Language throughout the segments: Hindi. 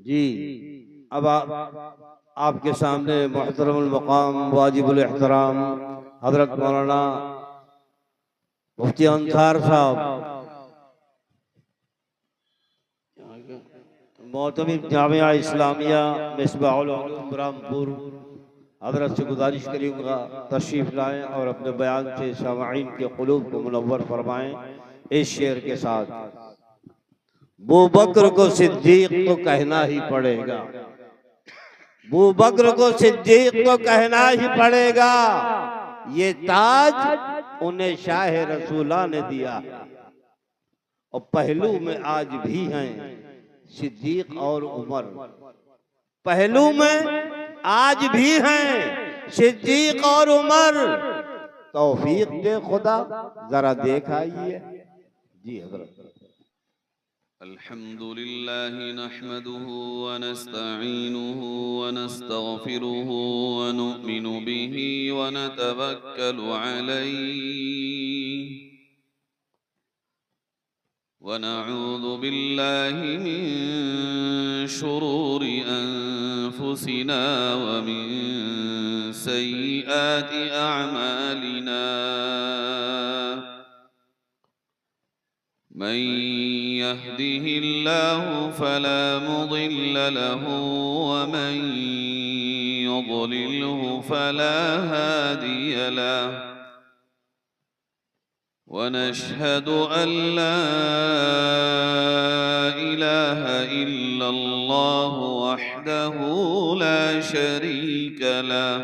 जी अब आपके सामने मोहतरमुल मकाम वाजिबुल एहतराम हजरत मौलाना मुफ्ती अंसार साहब मोहतमिम जामिया इस्लामिया मिसबाहुल उलूम रामपुर हजरत से गुजारिश करूँगा तशरीफ लाएं और अपने बयान से सामाईन के क़ुलूब को मुनव्वर फरमाएं इस शेर के साथ। बू बकर को सिद्दीक तो कहना ही पड़ेगा, बू बकर को सिद्दीक तो कहना ही पड़ेगा, ये ताज उन्हें शाह रसूला ने दिया। और पहलू में आज भी हैं सिद्दीक और उमर, पहलू में आज भी हैं सिद्दीक और उमर। तौफीक दे खुदा जरा देखाइए। जी हजरत। अल्हम्दुलिल्लाहि नहमदुहु व नस्तईनुहु व नस्तगफिरुहु व नुमिनु बिही व नतवक्कलु अलैहि व नऊज़ु बिल्लाहि मिन शुरूरि अनफुसिना व मिन सय्यिआति अअमालिना। मन यहदिहिल्लाहु फला मुदिल्ल लहु व मन युद्लिल्हु फला हादिय लहु। व नशहदु अन ला इलाहा इल्लल्लाहु वहदहु ला शरीक लहु।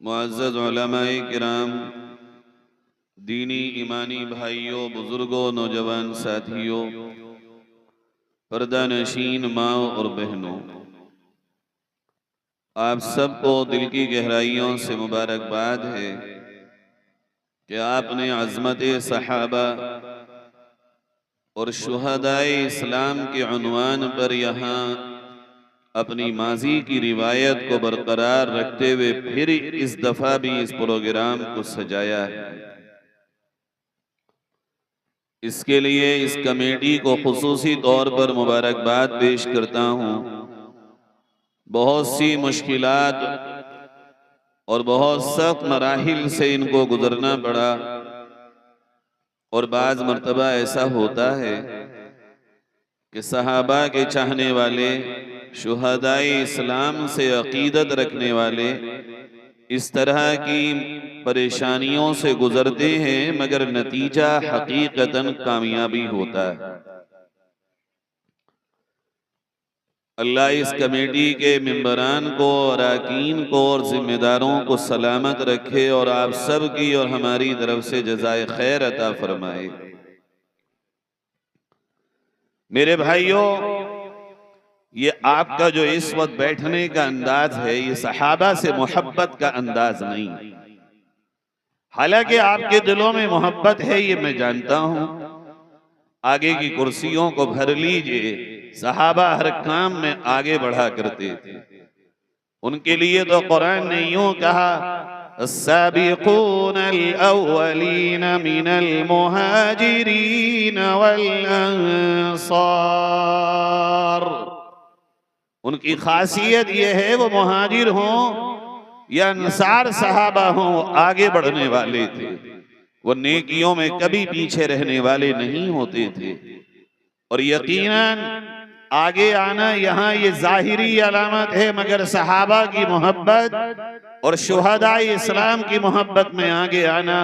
मुअज़्ज़ज़ उलमाए किराम, दीनी ईमानी भाइयों, बुजुर्गों, नौजवान साथियों, पर्दा नशीन माँ और बहनों, आप सबको दिल की गहराइयों से मुबारकबाद है कि आपने अज़मत सहाबा और शुहदाए इस्लाम के उन्वान पर यहाँ अपनी माजी की रिवायत को बरकरार रखते हुए फिर इस दफा भी इस प्रोग्राम को सजाया है। इसके लिए इस कमेटी को खुसूसी तौर पर मुबारकबाद पेश करता हूँ। बहुत सी मुश्किलात और बहुत सख्त मराहिल से इनको गुजरना पड़ा और बाज़ मर्तबा ऐसा होता है कि सहाबा के चाहने वाले, शुहदाए इस्लाम से अकीदत रखने वाले इस तरह की परेशानियों से गुजरते हैं, मगर नतीजा हकीकतन कामयाबी होता है। अल्लाह इस कमेटी के मेंबरान को, अरकान को और जिम्मेदारों को सलामत रखे और आप सब की और हमारी तरफ से जज़ाए खैर अता फरमाए। मेरे भाइयों, ये आपका जो इस वक्त बैठने का अंदाज है, ये सहाबा से मोहब्बत का अंदाज नहीं। हालांकि आपके दिलों में मोहब्बत है, ये मैं जानता हूं। आगे की कुर्सियों को भर लीजिए। सहाबा हर काम में आगे बढ़ा करते थे। उनके लिए तो कुरान ने यूं कहा, अस्साबिकूनल अव्वलीन मिनल मुहाजिरीन वल अंसार। उनकी खासियत यह है वो मुहाजिर हों या अंसार सहाबा हों, आगे बढ़ने वाले थे। वो नेकियों में कभी पीछे रहने वाले नहीं होते थे। और यकीनन आगे आना यहाँ ये जाहिरी अलामत है, मगर सहाबा की मोहब्बत और शुहदाए इस्लाम की मोहब्बत में आगे आना,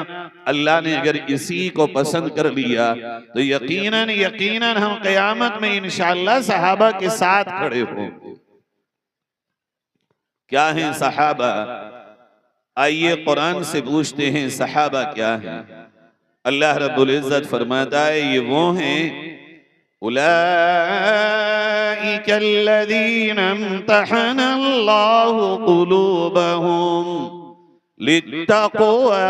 अल्लाह ने अगर इसी को पसंद कर लिया तो यकीनन यकीनन हम क़यामत में इंशाअल्लाह सहाबा के साथ खड़े होंगे। क्या हैं सहाबा? आइए कुरान से पूछते हैं सहाबा क्या हैं। अल्लाह रब्बुल इज्जत फरमाता है, ये वो हैं, उलाइकल्लज़ीना इम्तहनल्लाहु क़ुलूबहुम लित्तक़वा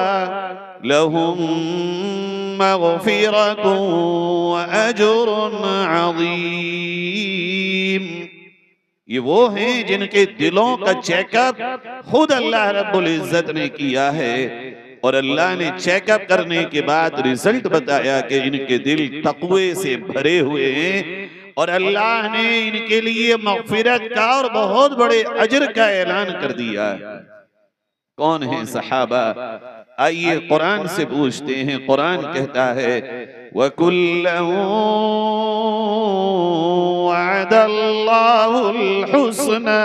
लहुम मग़फ़िरतुन व अज्रुन अज़ीम। ये वो हैं जिनके दिलों का चेकअप खुद अल्लाह रब्बुल इज्जत ने किया है, और अल्लाह ने चेकअप करने के बाद रिजल्ट बताया कि इनके दिल तक़वे से भरे हुए हैं, और अल्लाह ने इनके लिए मग़फ़िरत का और बहुत बड़े अजर का ऐलान कर दिया। कौन है सहाबा? आइए कुरान से पूछते हैं। कुरान कहता है, वकुल्लन वअदल्लाहुल हुस्ना।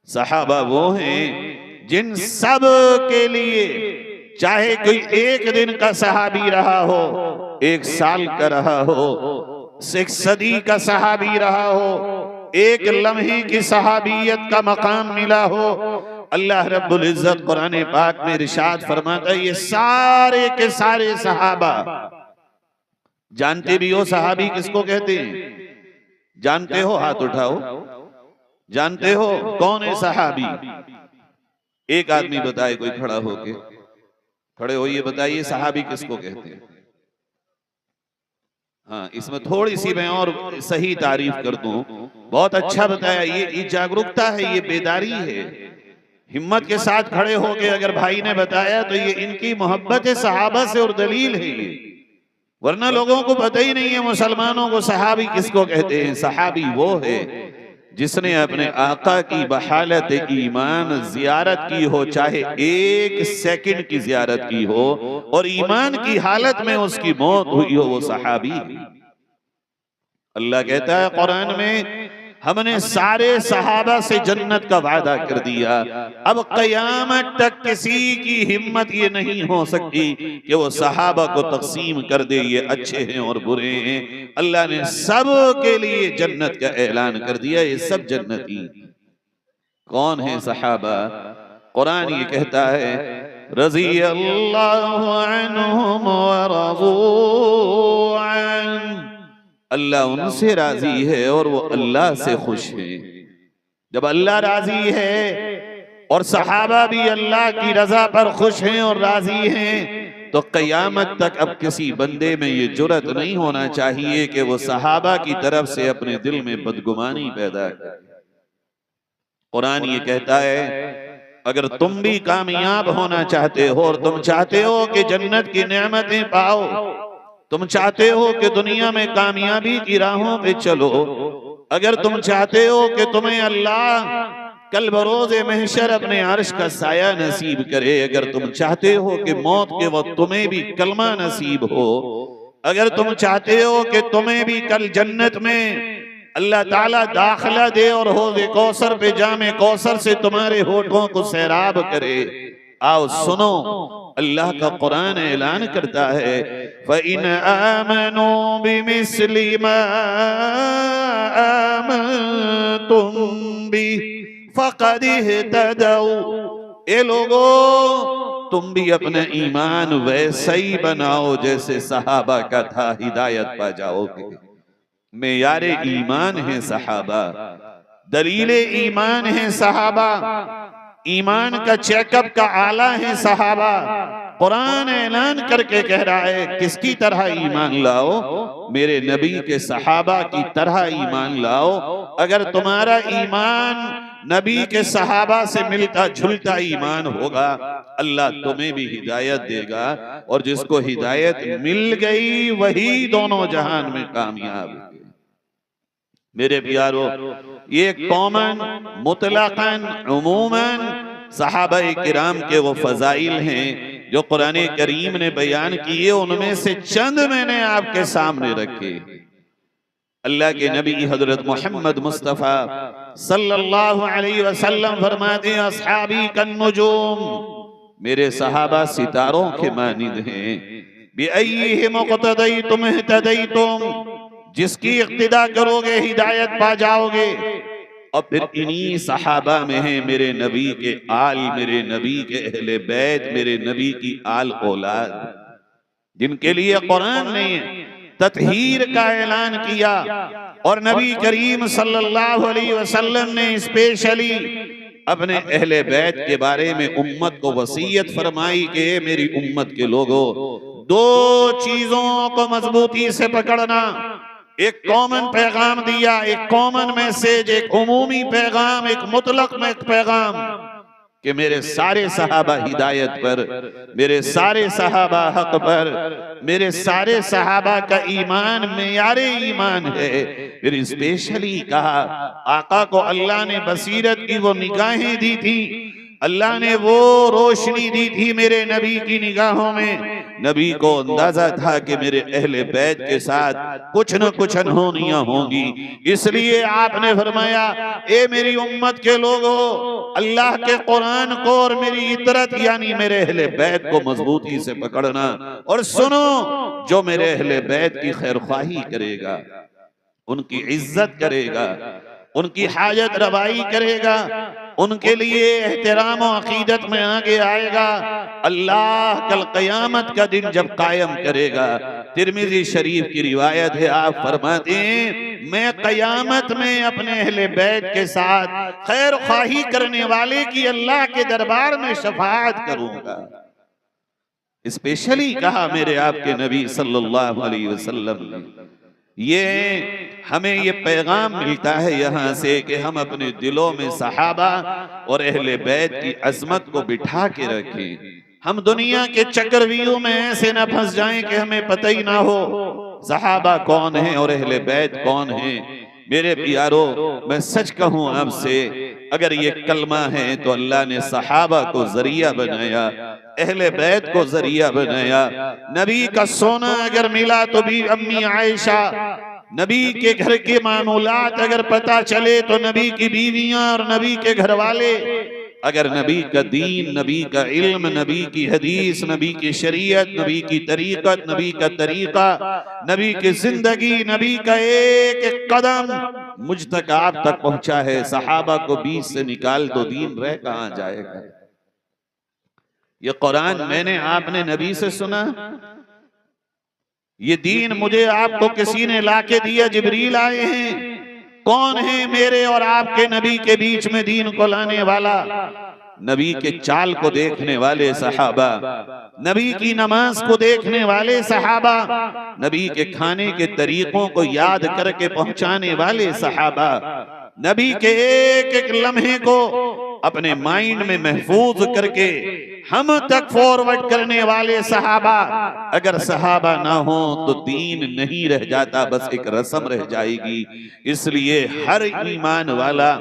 सहाबा वो हैं जिन सब के लिए, चाहे कोई एक दिन का सहाबी रहा हो, एक साल का रहा हो, एक सदी का सहाबी रहा हो, एक लम्हे की सहाबियत का मकाम मिला हो, अल्लाह रब्बुल इज्जत कुरान पाक में इरशाद फरमाता है, ये सारे के सारे सहाबा। जानते भी हो सहाबी किसको कहते हैं? जानते हो? हाथ उठाओ। जानते हो कौन है सहाबी? एक आदमी बताए, कोई खड़ा होके, खड़े होइए, बताइए सहाबी किसको कहते हैं? हाँ, इसमें थोड़ी सी मैं और सही तारीफ कर दूं। बहुत अच्छा बताया। ये जागरूकता है, ये बेदारी है। हिम्मत के साथ खड़े होके अगर भाई ने बताया तो ये इनकी मोहब्बत है सहाबा से और दलील है ये। वरना लोगों को पता ही नहीं है मुसलमानों को सहाबी किसको कहते हैं। सहाबी वो है जिसने अपने आका की बहालत ईमान जियारत की हो, चाहे एक सेकंड की जियारत की हो, और ईमान की हालत में उसकी मौत हुई हो, वो सहाबी। अल्लाह कहता है कुरान में, हमने सारे सहाबा से जन्नत का वादा कर दिया। अब कयामत तक किसी की हिम्मत ये नहीं हो सकती कि वो सहाबा को तकसीम कर दे, ये अच्छे हैं और बुरे हैं। अल्लाह ने सब के लिए जन्नत का ऐलान कर दिया, ये सब जन्नती। कौन है सहाबा? कुरान ये कहता है, रज़ी अल्लाहु अन्हुम व रज़ू अन्हु। अल्लाह उनसे राजी है और वो अल्लाह से खुश है। जब अल्लाह राजी है और सहाबा भी अल्लाह की रजा पर खुश हैं और राजी हैं, तो क़यामत तक अब किसी बंदे में ये जुर्रत नहीं होना चाहिए कि वो सहाबा की तरफ से अपने दिल में बदगुमानी पैदा करे। कुरान ये कहता है, अगर तुम भी कामयाब होना चाहते हो और तुम चाहते हो कि जन्नत की नेमतें पाओ, तुम चाहते हो कि दुनिया में कामयाबी की राहों पे चलो, अगर तुम चाहते हो कि तुम्हें अल्लाह कल बरोज़े महशर अपने अर्श का साया नसीब करे, अगर तुम चाहते हो कि मौत के वक्त तुम्हें भी कलमा नसीब हो, अगर तुम चाहते हो कि तुम्हें भी कल जन्नत में अल्लाह ताला दाखिला दे और हौज़े कौसर पे जामे कौसर से तुम्हारे होठों को सैराब करे, आओ सुनो, अल्लाह का कुरान ऐलान करता है, फ़इन आमनू बिमिस्लि मा आमनतुम बि फ़क़द इह्तदौ। ए लोगो, तुम भी अपना ईमान वैसा ही बनाओ जैसे सहाबा का था, हिदायत पा जाओगे। मेयारे ईमान है सहाबा, दलीले ईमान है सहाबा, ईमान का चेकअप का आला है सहाबा। कुरान ऐलान करके कह रहा है, किसकी तरह ईमान लाओ? मेरे नबी के सहाबा की तरह ईमान लाओ। अगर तुम्हारा ईमान नबी के सहाबा से मिलता जुलता ईमान होगा, अल्लाह तुम्हें भी हिदायत देगा, और जिसको हिदायत मिल गई वही दोनों जहान में कामयाब है। मेरे प्यारो, ये कौमन मुतलकन उमूमन सहाबाए किराम के वो फजाइल हैं जो कुरान करीम ने बयान किए, उनमें से चंद मैंने आपके सामने रखे। अल्लाह के नबी हजरत मोहम्मद मुस्तफ़ा सल्लल्लाहु अलैहि वसल्लम फरमाते हैं, अस्हाबी कन्नुजूम, मेरे सहाबा सितारों के मानिंद हैं। बिअय्यिहिम इक़्तदैतुम इह्तदैतुम, जिसकी इक्तिदा करोगे हिदायत पा जाओगे। और फिर इन्हीं सहाबा में है मेरे नबी के आल, मेरे नबी के अहले बैत, मेरे नबी की आल औलाद, जिनके लिए कुरान ने तत्हीर का ऐलान किया, और नबी करीम सल्लल्लाहु अलैहि वसल्लम ने स्पेशली अपने अहले बैत के बारे में उम्मत को वसीयत फरमाई कि मेरी उम्मत के लोगों, दो चीजों को मजबूती से पकड़ना। एक कॉमन पैगाम दिया, एक कॉमन मैसेज, एक उमूमी पैगाम, एक मुतलक में पैगाम कि मेरे सारे सहाबा हिदायत पर, मेरे सारे सहाबा हक पर, मेरे सारे सहाबा का ईमान मेयारे ईमान है। फिर स्पेशली कहा, आका को अल्लाह ने बसीरत की वो निगाहें दी थी, अल्लाह ने वो रोशनी दी थी मेरे नबी की निगाहों में। नबी को अंदाजा था कि मेरे अहले बैत के साथ कुछ न कुछ अनहोनियां होंगी, इसलिए आपने फरमाया, ए मेरी उम्मत के लोगों, अल्लाह के कुरान को और मेरी इतरत यानी मेरे अहले बैत को मजबूती से पकड़ना, और सुनो, जो मेरे अहले बैत की खैरख्वाही करेगा, उनकी इज्जत करेगा, उनकी हाजत रवाई करेगा, उनके लिए एहतराम और अकीदत में आगे आएगा, अल्लाह कल क़यामत का दिन जब कायम करेगा। तिरमिज़ी शरीफ की रिवायत है, आप फरमाते हैं, मैं क़यामत में अपने अहले बैत के साथ खैर ख्वाही करने वाले की अल्लाह के दरबार में शफाअत करूंगा। स्पेशली कहा मेरे आपके नबी सल्लल्लाहु अलैहि वसल्लम ने। ये हमें ये पैगाम मिलता है यहाँ से कि हम अपने दिलों में सहाबा और अहले बैत की अजमत को बिठा के रखें। हम दुनिया के चक्रव्यूह में ऐसे न फंस जाएं कि हमें पता ही ना हो सहाबा कौन है और अहले बैत कौन है। मेरे प्यारो, मैं सच कहूँ आपसे, अगर ये कलमा है तो अल्लाह ने सहाबा को जरिया बनाया, अहले बैत को जरिया बनाया। नबी का सोना अगर मिला तो भी अम्मी आयशा, नबी के घर के मामूलात अगर पता चले तो नबी की बीवियां और नबी के घर वाले, अगर नबी का दीन, नबी का इल्म, नबी की हदीस, नबी की शरीयत, नबी की तरीकत, नबी का तरीका, नबी की जिंदगी, नबी का एक एक कदम मुझ तक आप तक पहुंचा है, सहाबा को बीच से निकाल दो, दीन रह कहां जाएगा। ये कुरान मैंने आपने नबी से सुना, ये दीन मुझे आपको किसी ने लाके दिया, जिब्रील आए हैं। कौन है मेरे और आपके नबी के बीच में दीन को लाने वाला? नबी के चाल को देखने वाले सहाबा, नबी की नमाज को देखने वाले सहाबा, नबी के खाने के तरीकों को याद करके पहुंचाने वाले सहाबा, नबी के एक एक लम्हे को अपने माइंड में महफूज करके हम तक फॉरवर्ड करने वाले सहाबा। अगर सहाबा ना हो तो दीन नहीं रह जाता, बस एक रस्म रह जाएगी। इसलिए हर ईमान वाला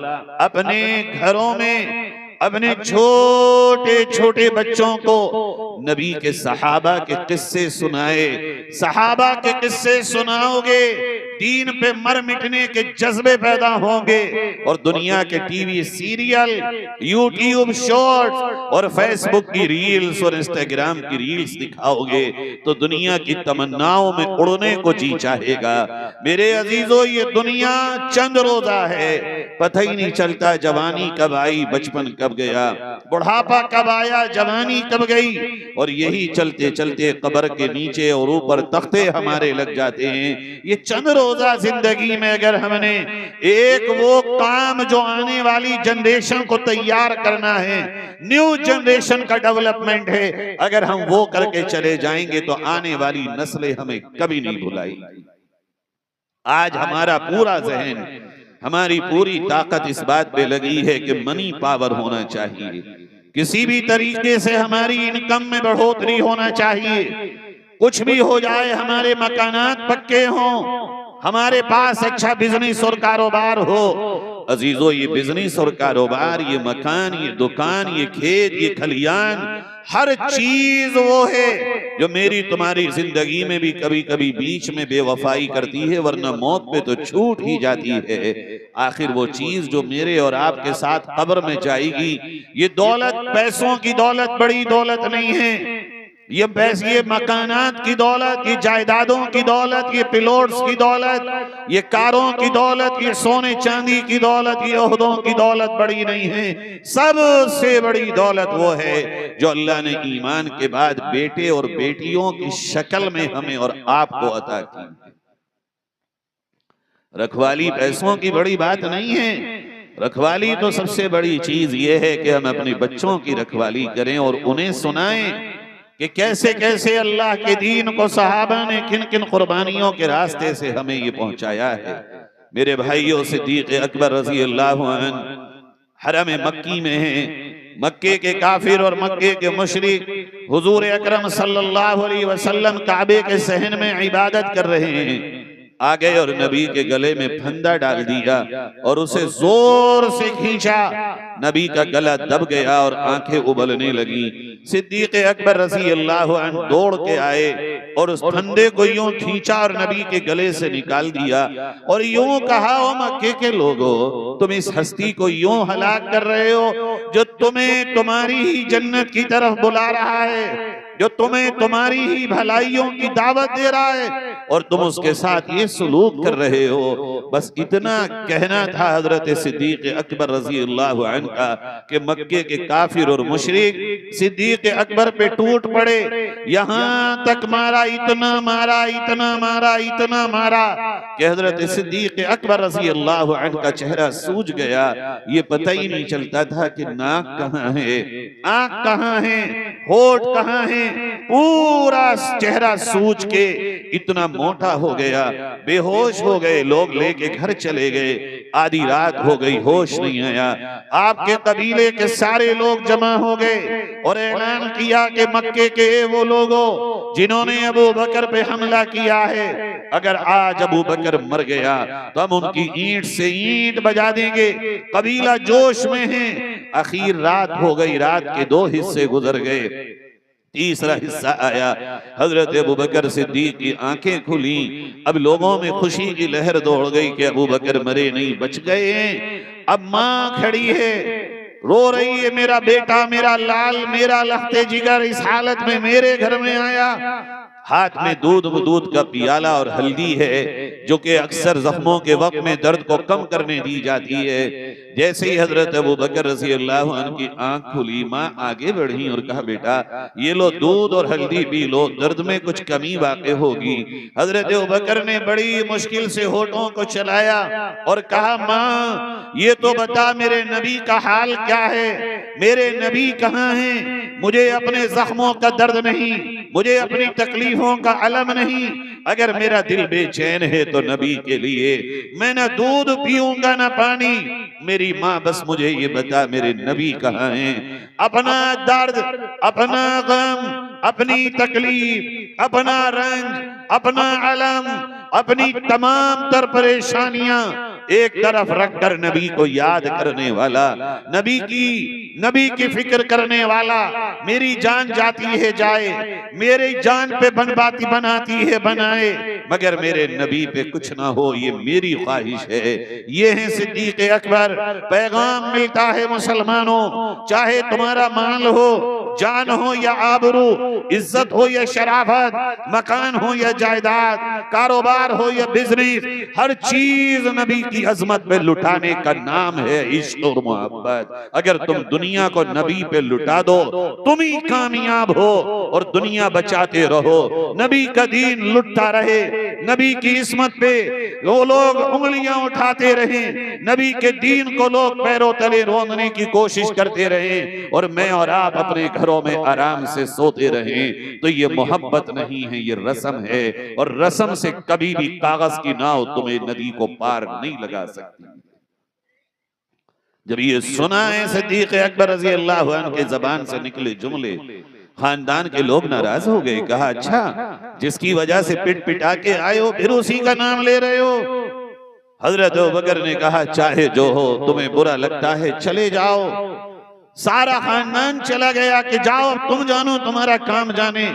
अपने घरों में अपने छोटे छोटे बच्चों को नबी के सहाबा के किस्से सुनाए। सहाबा के किस्से सुनाओगे, दीन पे मर मिटने के जज्बे पैदा होंगे और दुनिया के टीवी सीरियल, यूट्यूब शॉर्ट्स और फेसबुक की रील्स और इंस्टाग्राम की रील्स दिखाओगे तो दुनिया की तमन्नाओं में उड़ने को जी चाहेगा। मेरे अजीजों, ये दुनिया चंद रोजा है, पता ही नहीं चलता जवानी कब आई, बचपन कब गया, बुढ़ापा कब आया, जवानी कब गई। और यही चलते चलते कब्र के नीचे और ऊपर तख्ते हमारे लग जाते हैं। ये चंद रोजा जिंदगी में अगर हमने एक वो काम जो आने वाली जनरेशन को तैयार करना है, न्यू जनरेशन का डेवलपमेंट है, अगर हम वो करके चले जाएंगे तो आने वाली नस्लें हमें कभी नहीं भुलाएंगी। आज हमारा पूरा जहन, हमारी पूरी ताकत इस बात पे लगी है कि मनी पावर होना चाहिए, किसी भी तरीके से हमारी इनकम में बढ़ोतरी होना चाहिए। कुछ भी हो जाए, हमारे मकानात पक्के हों, हमारे पास अच्छा बिजनेस और कारोबार हो। अजीजों, ये बिजनेस और कारोबार, ये मकान, ये दुकान, ये खेत, ये खलियान, हर चीज वो है जो मेरी तुम्हारी जिंदगी में भी कभी कभी बीच में बेवफाई करती है, वरना मौत पे तो छूट ही जाती है। आखिर वो चीज जो मेरे और आपके साथ कब्र में जाएगी, ये दौलत, पैसों की दौलत बड़ी दौलत नहीं है, ये पैसे, ये मकानात की दौलत, ये जायदादों की दौलत, ये प्लॉट्स की दौलत, ये कारों की दौलत, ये सोने चांदी की दौलत, ये ओहदों की दौलत बड़ी नहीं है। सबसे बड़ी दौलत वो है जो अल्लाह ने ईमान के बाद बेटे और बेटियों की शक्ल में हमें और आपको अता की। रखवाली पैसों की बड़ी बात नहीं है, रखवाली तो सबसे बड़ी चीज ये है कि हम अपने बच्चों की रखवाली करें और उन्हें सुनाएं कि कैसे कैसे अल्लाह के दीन को सहाबा ने किन किन कुर्बानियों के रास्ते से हमें ये पहुंचाया है। मेरे भाइयों, सिद्दीक अकबर रज़ी अल्लाह अन्हु हरम मक्की में हैं। मक्के के काफिर और मक्के के मुशरिक हुजूर अकरम सल्लल्लाहु अलैहि वसल्लम काबे के सहन में इबादत कर रहे हैं। आ गए और नबी के गले में फंदा डाल दिया और उसे जोर से खींचा। नबी का गला दब गया और आंखें उबलने लगी। सिद्दीक अकबर रज़ी अल्लाह अन्हु दौड़ के आए और उस फंदे को यूं खींचा और नबी के गले से निकाल दिया और यूं कहा, ओ मक्के के लोगों, तुम इस हस्ती को यूं हलाक कर रहे हो जो तुम्हें तुम्हारी ही जन्नत की तरफ बुला रहा है, जो तुम्हें तुम्हारी ही भलाइयों की दावत दे रहा है और तुम उसके साथ ये सलूक कर रहे हो। बस इतना कहना था हजरत सिद्दीक अकबर रज़ी अल्लाह अन्हु का कि मक्के के काफिर और मुशरिक सिद्दीक अकबर पे टूट पड़े। यहाँ तक मारा, इतना मारा, इतना मारा, इतना मारा कि हजरत सिद्दीक अकबर रज़ी अल्लाह अन्हु का चेहरा सूज गया। ये पता ही नहीं चलता था कि नाक कहाँ है, आंख कहाँ है, होठ कहाँ है। पूरा चेहरा सूज के इतना मोटा हो गया, बेहोश हो गए। लोग लेके घर चले गए। आधी रात हो गई, होश नहीं आया। आपके कबीले के सारे लोग जमा हो गए और ऐलान किया कि मक्के के वो लोगों जिन्होंने अबू बकर पे हमला किया है, अगर आज अबू बकर मर गया तो हम उनकी ईंट से ईंट बजा देंगे। कबीला जोश में है। आखिर रात हो गई, रात के 2 हिस्से गुजर गए। तीसरा हिस्सा आया। हजरत अबू बकर सिद्दीक की आंखें खुली। अब लोगों में खुशी की लहर दौड़ गई कि अबू बकर मरे नहीं, बच गए हैं। अब माँ खड़ी है, रो रही है, मेरा बेटा, मेरा लाल, मेरा लखते जिगर इस हालत में मेरे घर में आया। हाथ में दूध का पियाला और हल्दी है जो कि अक्सर जख्मों के वक्त में दर्द को कम करने दी जाती है। जैसे ही हजरत अबू बकर रज़ी अल्लाह अन्हु की आंख खुली, माँ आगे बढ़ी और कहा, बेटा ये लो दूध और हल्दी पी लो, दर्द में कुछ कमी वाक़ई होगी। हजरत अबू बकर ने बड़ी मुश्किल से होठों को चलाया और कहा, माँ ये तो बता मेरे नबी का हाल क्या है। मेरे नबी कहाँ हैं? मुझे अपने जख्मों का दर्द नहीं, मुझे अपनी तकलीफों का अलम नहीं। अगर मेरा दिल बेचैन है तो नबी के लिए मैं ना दूध पीऊंगा ना पानी। मेरी माँ बस मुझे ये बता मेरे नबी कहाँ हैं? अपना दर्द, अपना गम, अपनी तकलीफ, अपना रंज, अपना अलम, अपनी तमाम तर परेशानियां एक तरफ रखकर नबी को याद करने वाला, नबी की फिक्र करने वाला, मेरी जान जाती है जाए, मेरी जान पे बनबाती बनाती है बनाए, मगर मेरे नबी पे कुछ ना हो ये मेरी ख्वाहिश है। ये है सिद्दीक अकबर। पैगाम मिलता है मुसलमानों, चाहे तुम्हारा माल हो, जान हो या आबरू, इज्जत हो या शराफत, मकान हो या जायदाद, कारोबार हो या बिजनेस, हर चीज नबी की अजमत पे लुटाने का नाम है इश्क और मोहब्बत। अगर तुम दुनिया को नबी पे लुटा दो तुम ही कामयाब हो और दुनिया बचाते रहो। नबी का दीन लुटता रहे, नबी की इस्मत पे वो लोग उंगलियां उठाते रहे, नबी के दीन को लोग पैरों तले रोंदने की कोशिश करते रहे और मैं और आप अपने घरों में आराम से सोते रहे, तो ये मोहब्बत नहीं है, ये रस्म है। और रस्म से कभी भी कागज की नाव तुम्हें नदी को पार नहीं लगा सकती। जब ये सुना है सिद्दीक अकबर रजी अल्लाह अन्हु के जबान से निकले जुमले, खानदान के लोग नाराज हो गए। कहा अच्छा, जिसकी वजह से पिट पिटा के आए हो फिर उसी का नाम ले रहे हो। हजरत अबू बकर ने कहा चाहे जो हो, तुम्हें बुरा लगता है चले जाओ। सारा खानदान चला गया कि जाओ तुम जानो, तुम्हारा काम जाने,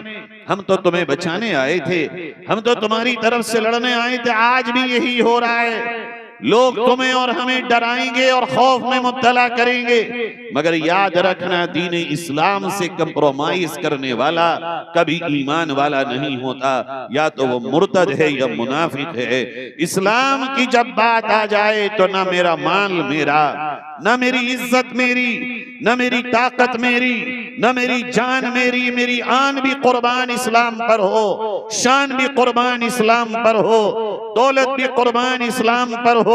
हम तो तुम्हें बचाने आए थे, हम तो तुम्हारी तरफ से लड़ने आए थे। आज भी यही हो रहा है, लोग तुम्हें और हमें डराएंगे और खौफ में मुब्तला करेंगे, मगर याद रखना दीन इस्लाम से कंप्रोमाइज करने वाला कभी ईमान वाला नहीं होता। या तो वो मुर्तद है या मुनाफिक है। इस्लाम की जब बात आ जाए तो ना मेरा माल मेरा, ना मेरी इज्जत मेरी, ना मेरी ताकत मेरी, ना मेरी जान मेरी, मेरी आन भी कुर्बान इस्लाम पर हो, शान भी कुर्बान इस्लाम पर हो, दौलत भी कुर्बान इस्लाम पर हो,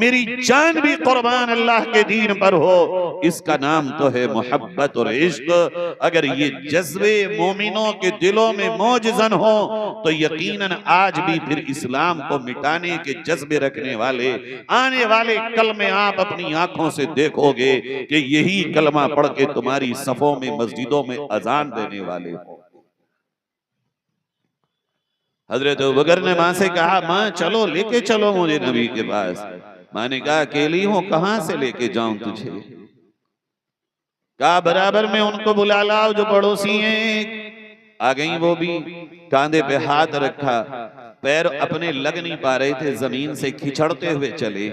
मेरी जान भी कुर्बान अल्लाह के दीन पर हो। इसका नाम तो है मोहब्बत और इश्क। अगर ये जज्बे मोमिनों के दिलों में मौजज़न हो तो यकीनन आज भी फिर इस्लाम को मिटाने के जज्बे रखने वाले आने वाले कल में आप अपनी आंखों से देखोगे कि यही कलमा पढ़ के तुम्हारी सफों में मस्जिदों में अजान देने वाले हो। हजरत अबू बकर ने माँ से कहा माँ चलो, लेके चलो मुझे नबी के पास। माँ ने कहा अकेली हूं, कहां से लेके जाऊं तुझे? कहा बराबर में उनको बुला लाओ जो पड़ोसी हैं। आ गई वो भी, कांधे पे हाथ रखा, पैर अपने लग नहीं पा रहे थे, जमीन से खिचड़ते हुए चले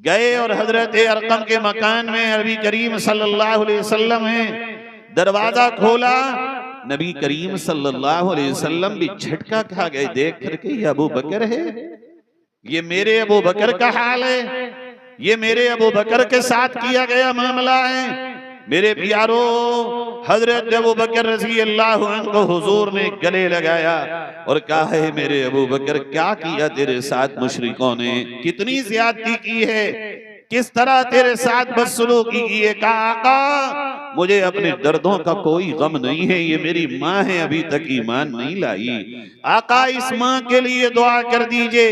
गए और हजरत अरकम के मकान में नबी करीम सल्लल्लाहु अलैहि वसल्लम है। दरवाजा खोला, नबी करीम सल्लल्लाहु अलैहि वसल्लम भी झटका खा गए देख करके ये अबू बकर है, ये मेरे अबू बकर का हाल है, ये मेरे अबू बकर के साथ किया गया मामला है। मेरे प्यारो, हजरत अबू बकर रज़ी अल्लाह अन्हु को हुजूर ने गले लगाया और कहा है मेरे अबू बकर क्या किया तेरे साथ मुशरिकों ने, कितनी ज्यादती की है, किस तरह तेरे साथ बदसलूकी की है। कहा आका मुझे अपने दर्दों का कोई गम नहीं है, ये मेरी माँ है अभी तक ईमान नहीं लाई। आका इस माँ के लिए दुआ कर दीजिए,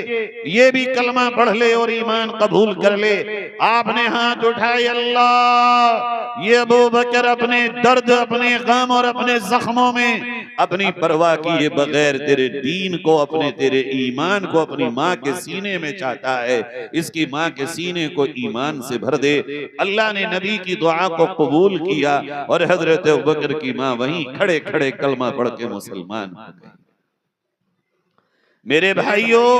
ये भी कलमा पढ़ ले और ईमान कबूल कर ले। आपने हाथ उठाए, अल्लाह ये अबू बकर अपने दर्द, अपने गम और अपने जख्मों में अपनी परवाह किए बगैर तेरे दीन को, अपने तेरे ईमान को अपनी माँ के सीने में चाहता है, इसकी माँ के सीने को ईमान से भर दे। अल्लाह ने नबी की दुआ को कबूल किया और हजरत अबू बकर की माँ वहीं खड़े खड़े कलमा पढ़ के मुसलमान हो गए। मेरे भाइयों,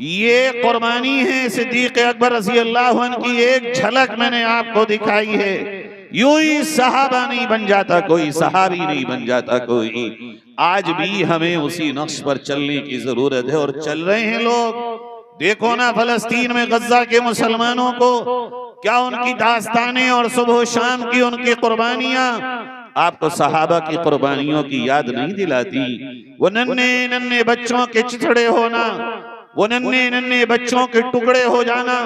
ये कुर्बानी है सिद्दीक अकबर रज़ी अल्लाह अन्हु की, एक झलक मैंने आपको दिखाई है। यूं ही सहाबा नहीं बन जाता कोई, सहाबी नहीं बन जाता कोई। आज भी हमें उसी नक्श पर चलने की जरूरत है और चल रहे हैं लोग। देखो ना फलस्तीन में गज्जा के मुसलमानों को, क्या उनकी दास्तानें और सुबह शाम की उनकी कुर्बानियां आपको सहाबा की कुर्बानियों की याद नहीं दिलाती? वो नन्हे नन्हे बच्चों के चिथड़े होना, वो नन्हे नन्हे बच्चों के टुकड़े हो जाना,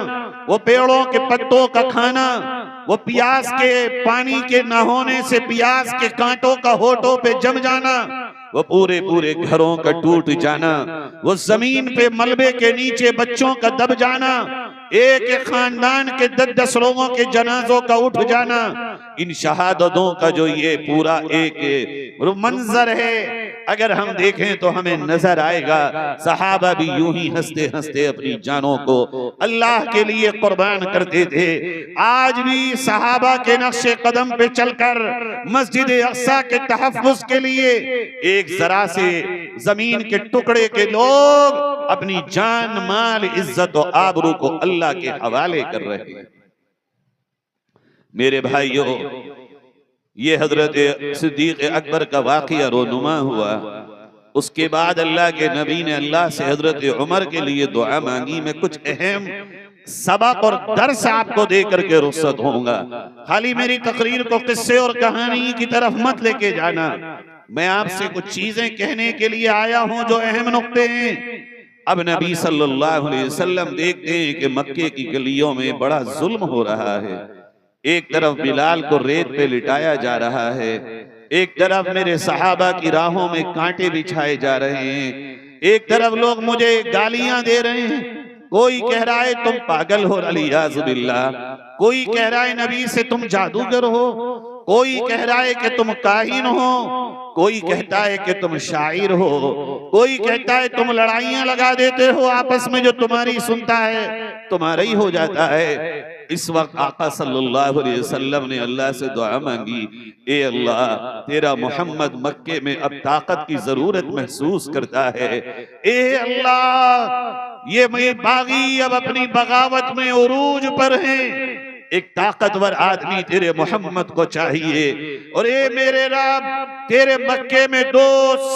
वो पेड़ों के पत्तों का खाना, वो प्यास के पानी के न होने से प्यास के कांटों का होठों पे जम जाना, वो पूरे पूरे घरों का टूट जाना, वो जमीन पे मलबे के नीचे बच्चों का दब जाना, एक एक खानदान के 10-10 लोगों के जनाजों का उठ जाना, इन शहादतों का जो ये पूरा एक मंजर है, अगर हम देखें तो हमें नजर आएगा सहाबा भी यूं ही हंसते हंसते अपनी जानों को अल्लाह के लिए कुर्बान करते थे। आज भी सहाबा के नक्शे कदम पे चलकर मस्जिद अक्सा के तहफ्फुज के लिए एक जरा से जमीन के टुकड़े के लोग अपनी जान माल इज्जत और आबरू को अल्लाह के हवाले कर रहे हैं। मेरे भाइयों, ये हजरत सिद्दीक अकबर का वाक़या रोनुमा हुआ। उसके बाद अल्लाह के नबी ने अल्लाह से हजरत उमर के लिए दुआ मांगी। मैं कुछ अहम सबक और दर्स आपको दे करके रुखसत होऊंगा। खाली मेरी तकरीर को किस्से और कहानी की तरफ मत लेके जाना। मैं आपसे कुछ चीजें कहने के लिए आया हूं जो अहम नुक्ते हैं। अब नबी सल्लल्लाहु अलैहि वसल्लम देखते हैं कि मक्के की गलियों में बड़ा जुल्म हो रहा है। एक तरफ बिलाल को रेत पे लिटाया जा रहा है, एक तरफ मेरे सहाबा की राहों में कांटे बिछाए जा रहे हैं, एक तरफ लोग मुझे गालियां दे रहे हैं। कोई कह रहा है तुम पागल हो अलियाज़ुबिल्लाह, कोई कह रहा है नबी से तुम जादूगर हो, कोई कह रहा है कि तुम काहिन हो, कोई कहता है कि तुम शायर हो, कोई कहता है तुम लड़ाइयां लगा देते हो आपस में, जो तुम्हारी सुनता है तुम्हारा ही हो जाता है। इस वक्त आका सल्लल्लाहु अलैहि वसल्लम ने अल्लाह से दुआ मांगी, ए अल्लाह तेरा मोहम्मद मक्के में अब ताकत की जरूरत महसूस करता है। ए अल्लाह ये मैं बागी अब अपनी बगावत में उरूज पर है, एक ताकतवर आदमी तेरे मोहम्मद को चाहिए। और ये मेरे रब तेरे मक्के में दो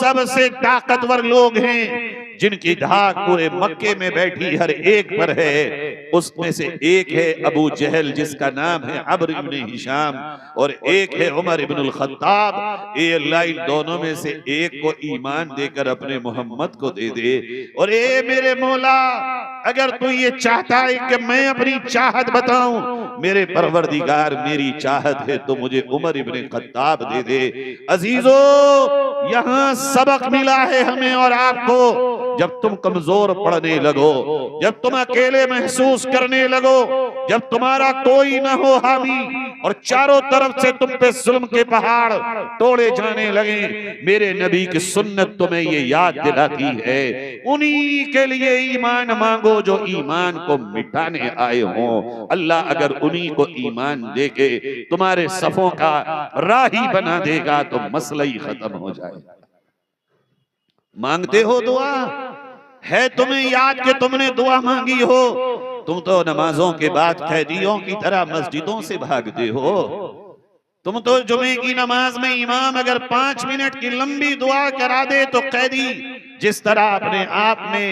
सबसे ताकतवर लोग हैं जिनकी धाक पूरे मक्के में बैठी हर एक पर है। उसमें से एक है अबू जहल जिसका नाम है अब्र इब्न हिशाम, और एक है उमर इब्नुल खत्ताब। ए अल्लाह इन दोनों में से एक को ईमान देकर अपने मोहम्मद को दे दे। और ए मेरे मौला अगर तू ये चाहता है कि मैं अपनी चाहत बताऊं, मेरे परवरदिगार मेरी चाहत है तो मुझे उमर इब्न खत्ताब दे दे। अजीजो यहाँ सबक मिला है हमें और आपको। जब तुम कमजोर पड़ने लगो, जब तुम अकेले महसूस करने लगो, जब तुम्हारा कोई ना हो हामी और चारों तरफ से तुम पे जुल्म के पहाड़ तोड़े जाने लगे, मेरे नबी की सुन्नत तुम्हें ये याद दिलाती है, उन्हीं के लिए ईमान मांगो जो ईमान को मिटाने आए हो। अल्लाह अगर उन्हीं को ईमान देके तुम्हारे सफों का राही बना देगा तो मसला ही खत्म हो जाएगा। मांगते हो दुआ, है तुम्हें याद कि तुमने दुआ मांगी हो? तुम तो नमाजों के बाद कैदियों की तरह मस्जिदों से भागते हो। तुम तो जुमे की नमाज में इमाम अगर 5 मिनट की लंबी दुआ करा दे तो कैदी जिस तरह अपने आप में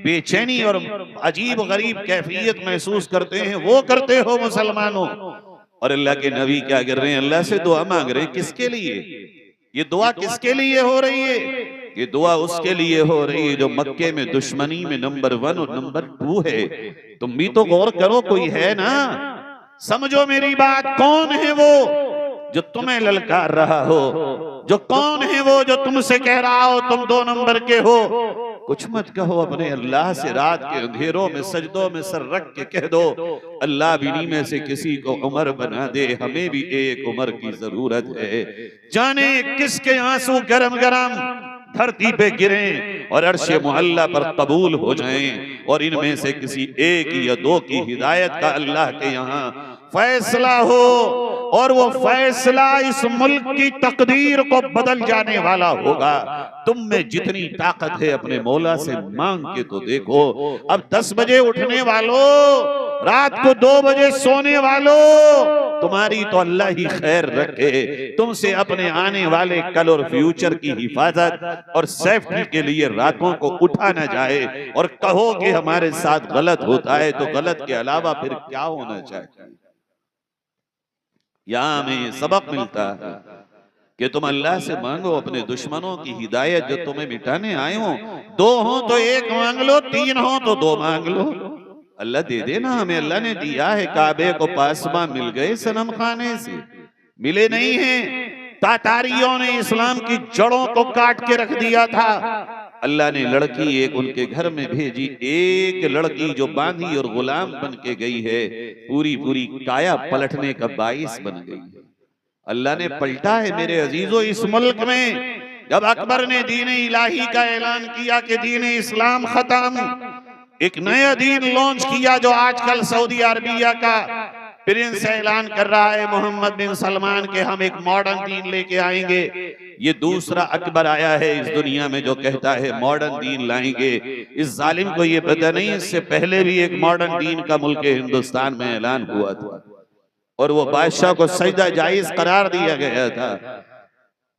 बेचैनी और अजीब गरीब कैफियत महसूस करते हैं वो करते हो मुसलमानों। और अल्लाह के नबी क्या कर रहे हैं? अल्लाह से दुआ मांग रहे हैं। किसके लिए ये दुआ? किसके लिए हो रही है? ये दुआ उसके लिए हो रही है जो मक्के में दुश्मनी में नंबर 1 और नंबर 2 है। तुम भी तो गौर करो, कोई है ना? समझो मेरी बात। कौन है वो जो तुम्हें ललकार रहा हो? जो कौन है वो जो तुमसे कह रहा हो तुम 2 नंबर के हो? कुछ मत कहो, अपने अल्लाह से रात के अंधेरों में सजदों में सर रख के कह दो, अल्लाह बिनी में से किसी को उमर बना दे, हमें भी एक उमर की जरूरत है। जाने किसके आंसू गरम गरम धरती पे गिरें और अर्शे मुअल्ला पर कबूल हो जाएं, और इनमें से किसी एक या 2 की हिदायत का अल्लाह के यहाँ फैसला हो, और वो फैसला इस मुल्क की तकदीर को बदल जाने वाला होगा। तुम में जितनी ताकत है अपने मौला से मांग के तो देखो। अब 10 बजे उठने वालों, रात को 2 बजे सोने वालों, तुम्हारी तो अल्लाह ही खैर रखे। तुमसे अपने आने वाले कल और फ्यूचर की हिफाजत और सेफ्टी के लिए रातों को उठा न जाए और कहो कि हमारे साथ गलत होता है, तो गलत के अलावा फिर क्या होना चाहिए? यहाँ हमें सबक मिलता है कि तुम अल्लाह से मांगो अपने दुश्मनों की हिदायत जो तुम्हें मिटाने आए हो। 2 हो तो 1 मांग लो, 3 हो तो 2 मांग लो। अल्लाह दे देना हमें, अल्लाह ने दिया है। काबे को पासबा मिल गए सनम खाने से, मिले नहीं हैं। तातारियों ने इस्लाम की जड़ों को काट के रख दिया था। अल्लाह ने लड़की एक उनके घर में भेजी, एक लड़की जो बांधी और गुलाम बन के गई है, पूरी पूरी काया पलटने का बाइस बन गई है। अल्लाह ने पलटा है मेरे अजीजों इस मुल्क में। जब अकबर ने दीन इलाही का ऐलान किया कि दीन इस्लाम खत्म, एक नया दीन लॉन्च किया जो आजकल सऊदी अरबिया का प्रिंस ऐलान कर रहा है, मोहम्मद बिन सलमान के हम एक मॉडर्न दीन लेके आएंगे। ये दूसरा अकबर आया है इस दुनिया में जो कहता है मॉडर्न दीन लाएंगे। इस जालिम को ये पता नहीं, इससे पहले भी एक मॉडर्न दीन का मुल्क हिंदुस्तान में ऐलान हुआ था और वो बादशाह को सजदा जायज करार दिया गया था।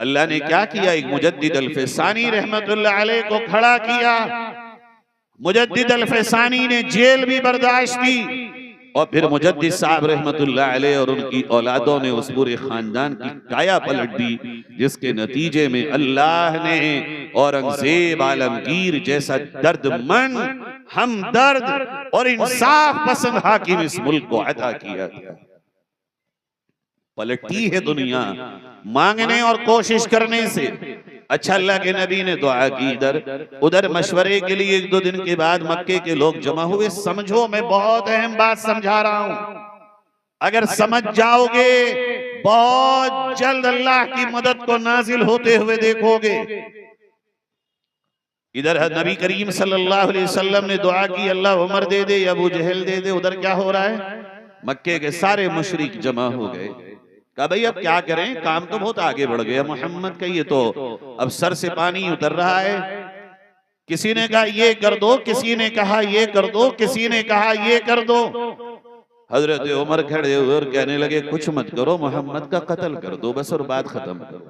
अल्लाह ने क्या किया, एक मुजद्दिद अल-फसानी रहमतुल्लाह अलैह को खड़ा किया। मुजद्दिद अल-फसानी ने जेल भी बर्दाश्त की और फिर मुजद्दिद साहब रहमतुल्लाह अलैह और उनकी औलादों ने उस पूरे खानदान की काया पलट दी, जिसके नतीजे में अल्लाह ने औरंगजेब आलमगीर जैसा दर्दमंद, हमदर्द और इंसाफ पसंद हाकिम इस मुल्क को अता किया था। पलटी है दुनिया मांगने और कोशिश करने से। अच्छा, अल्लाह के नबी ने दुआ की इधर उधर मशवरे के लिए। एक दो दिन के बाद मक्के के लोग जमा हुए। समझो, मैं बहुत अहम बात समझा रहा हूं, अगर समझ जाओगे बहुत जल्द अल्लाह की मदद को नाजिल होते हुए देखोगे। इधर नबी करीम सल्लल्लाहु अलैहि वसल्लम ने दुआ की, अल्लाह उमर दे दे या अबू जहल दे दे। उधर क्या हो रहा है, मक्के के सारे मुशरिक जमा हो गए। कहा भाई अब क्या करें, काम तो बहुत आगे बढ़ गया मोहम्मद का, ये तो अब सर से पानी उतर रहा है। किसी ने कहा ये कर दो, किसी ने कहा ये कर दो, किसी ने कहा ये कर दो। हजरत उमर खड़े हुए और कहने लगे कुछ मत करो, मोहम्मद का कत्ल कर दो बस और बात खत्म करो।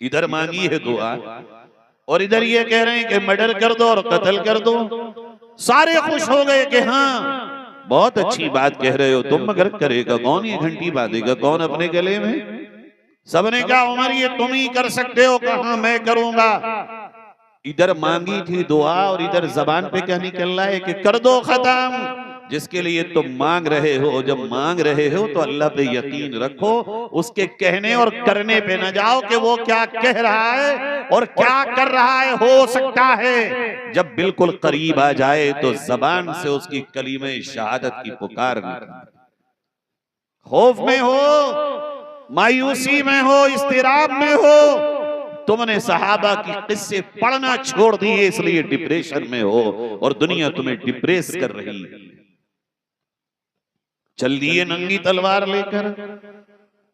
इधर मांगी है दुआ और इधर ये कह रहे हैं कि मर्डर कर दो और कत्ल कर दो। सारे खुश हो गए कि हाँ बहुत अच्छी बात कह रहे हो तुम, मगर करेगा कौन, ये घंटी बांधेगा कौन अपने गले में। सबने कहा उमर ये तुम ही कर सकते हो। कहा मैं करूंगा। इधर मांगी थी दुआ और इधर जबान पे क्या निकल रहा है कि कर दो खत्म। जिसके लिए तुम मांग रहे हो, जब मांग रहे हो तो अल्लाह पे यकीन रखो, उसके कहने और करने पे न जाओ कि वो क्या कह रहा है और क्या कर रहा है। हो सकता है जब बिल्कुल करीब आ जाए तो जबान से उसकी कलीमे शहादत की पुकार निकले। खौफ में हो, मायूसी में हो, इस्तिराब में हो, तुमने सहाबा की किस्से पढ़ना छोड़ दिए इसलिए डिप्रेशन में हो और दुनिया तुम्हें डिप्रेस कर रही है। चल दिए नंगी तलवार लेकर।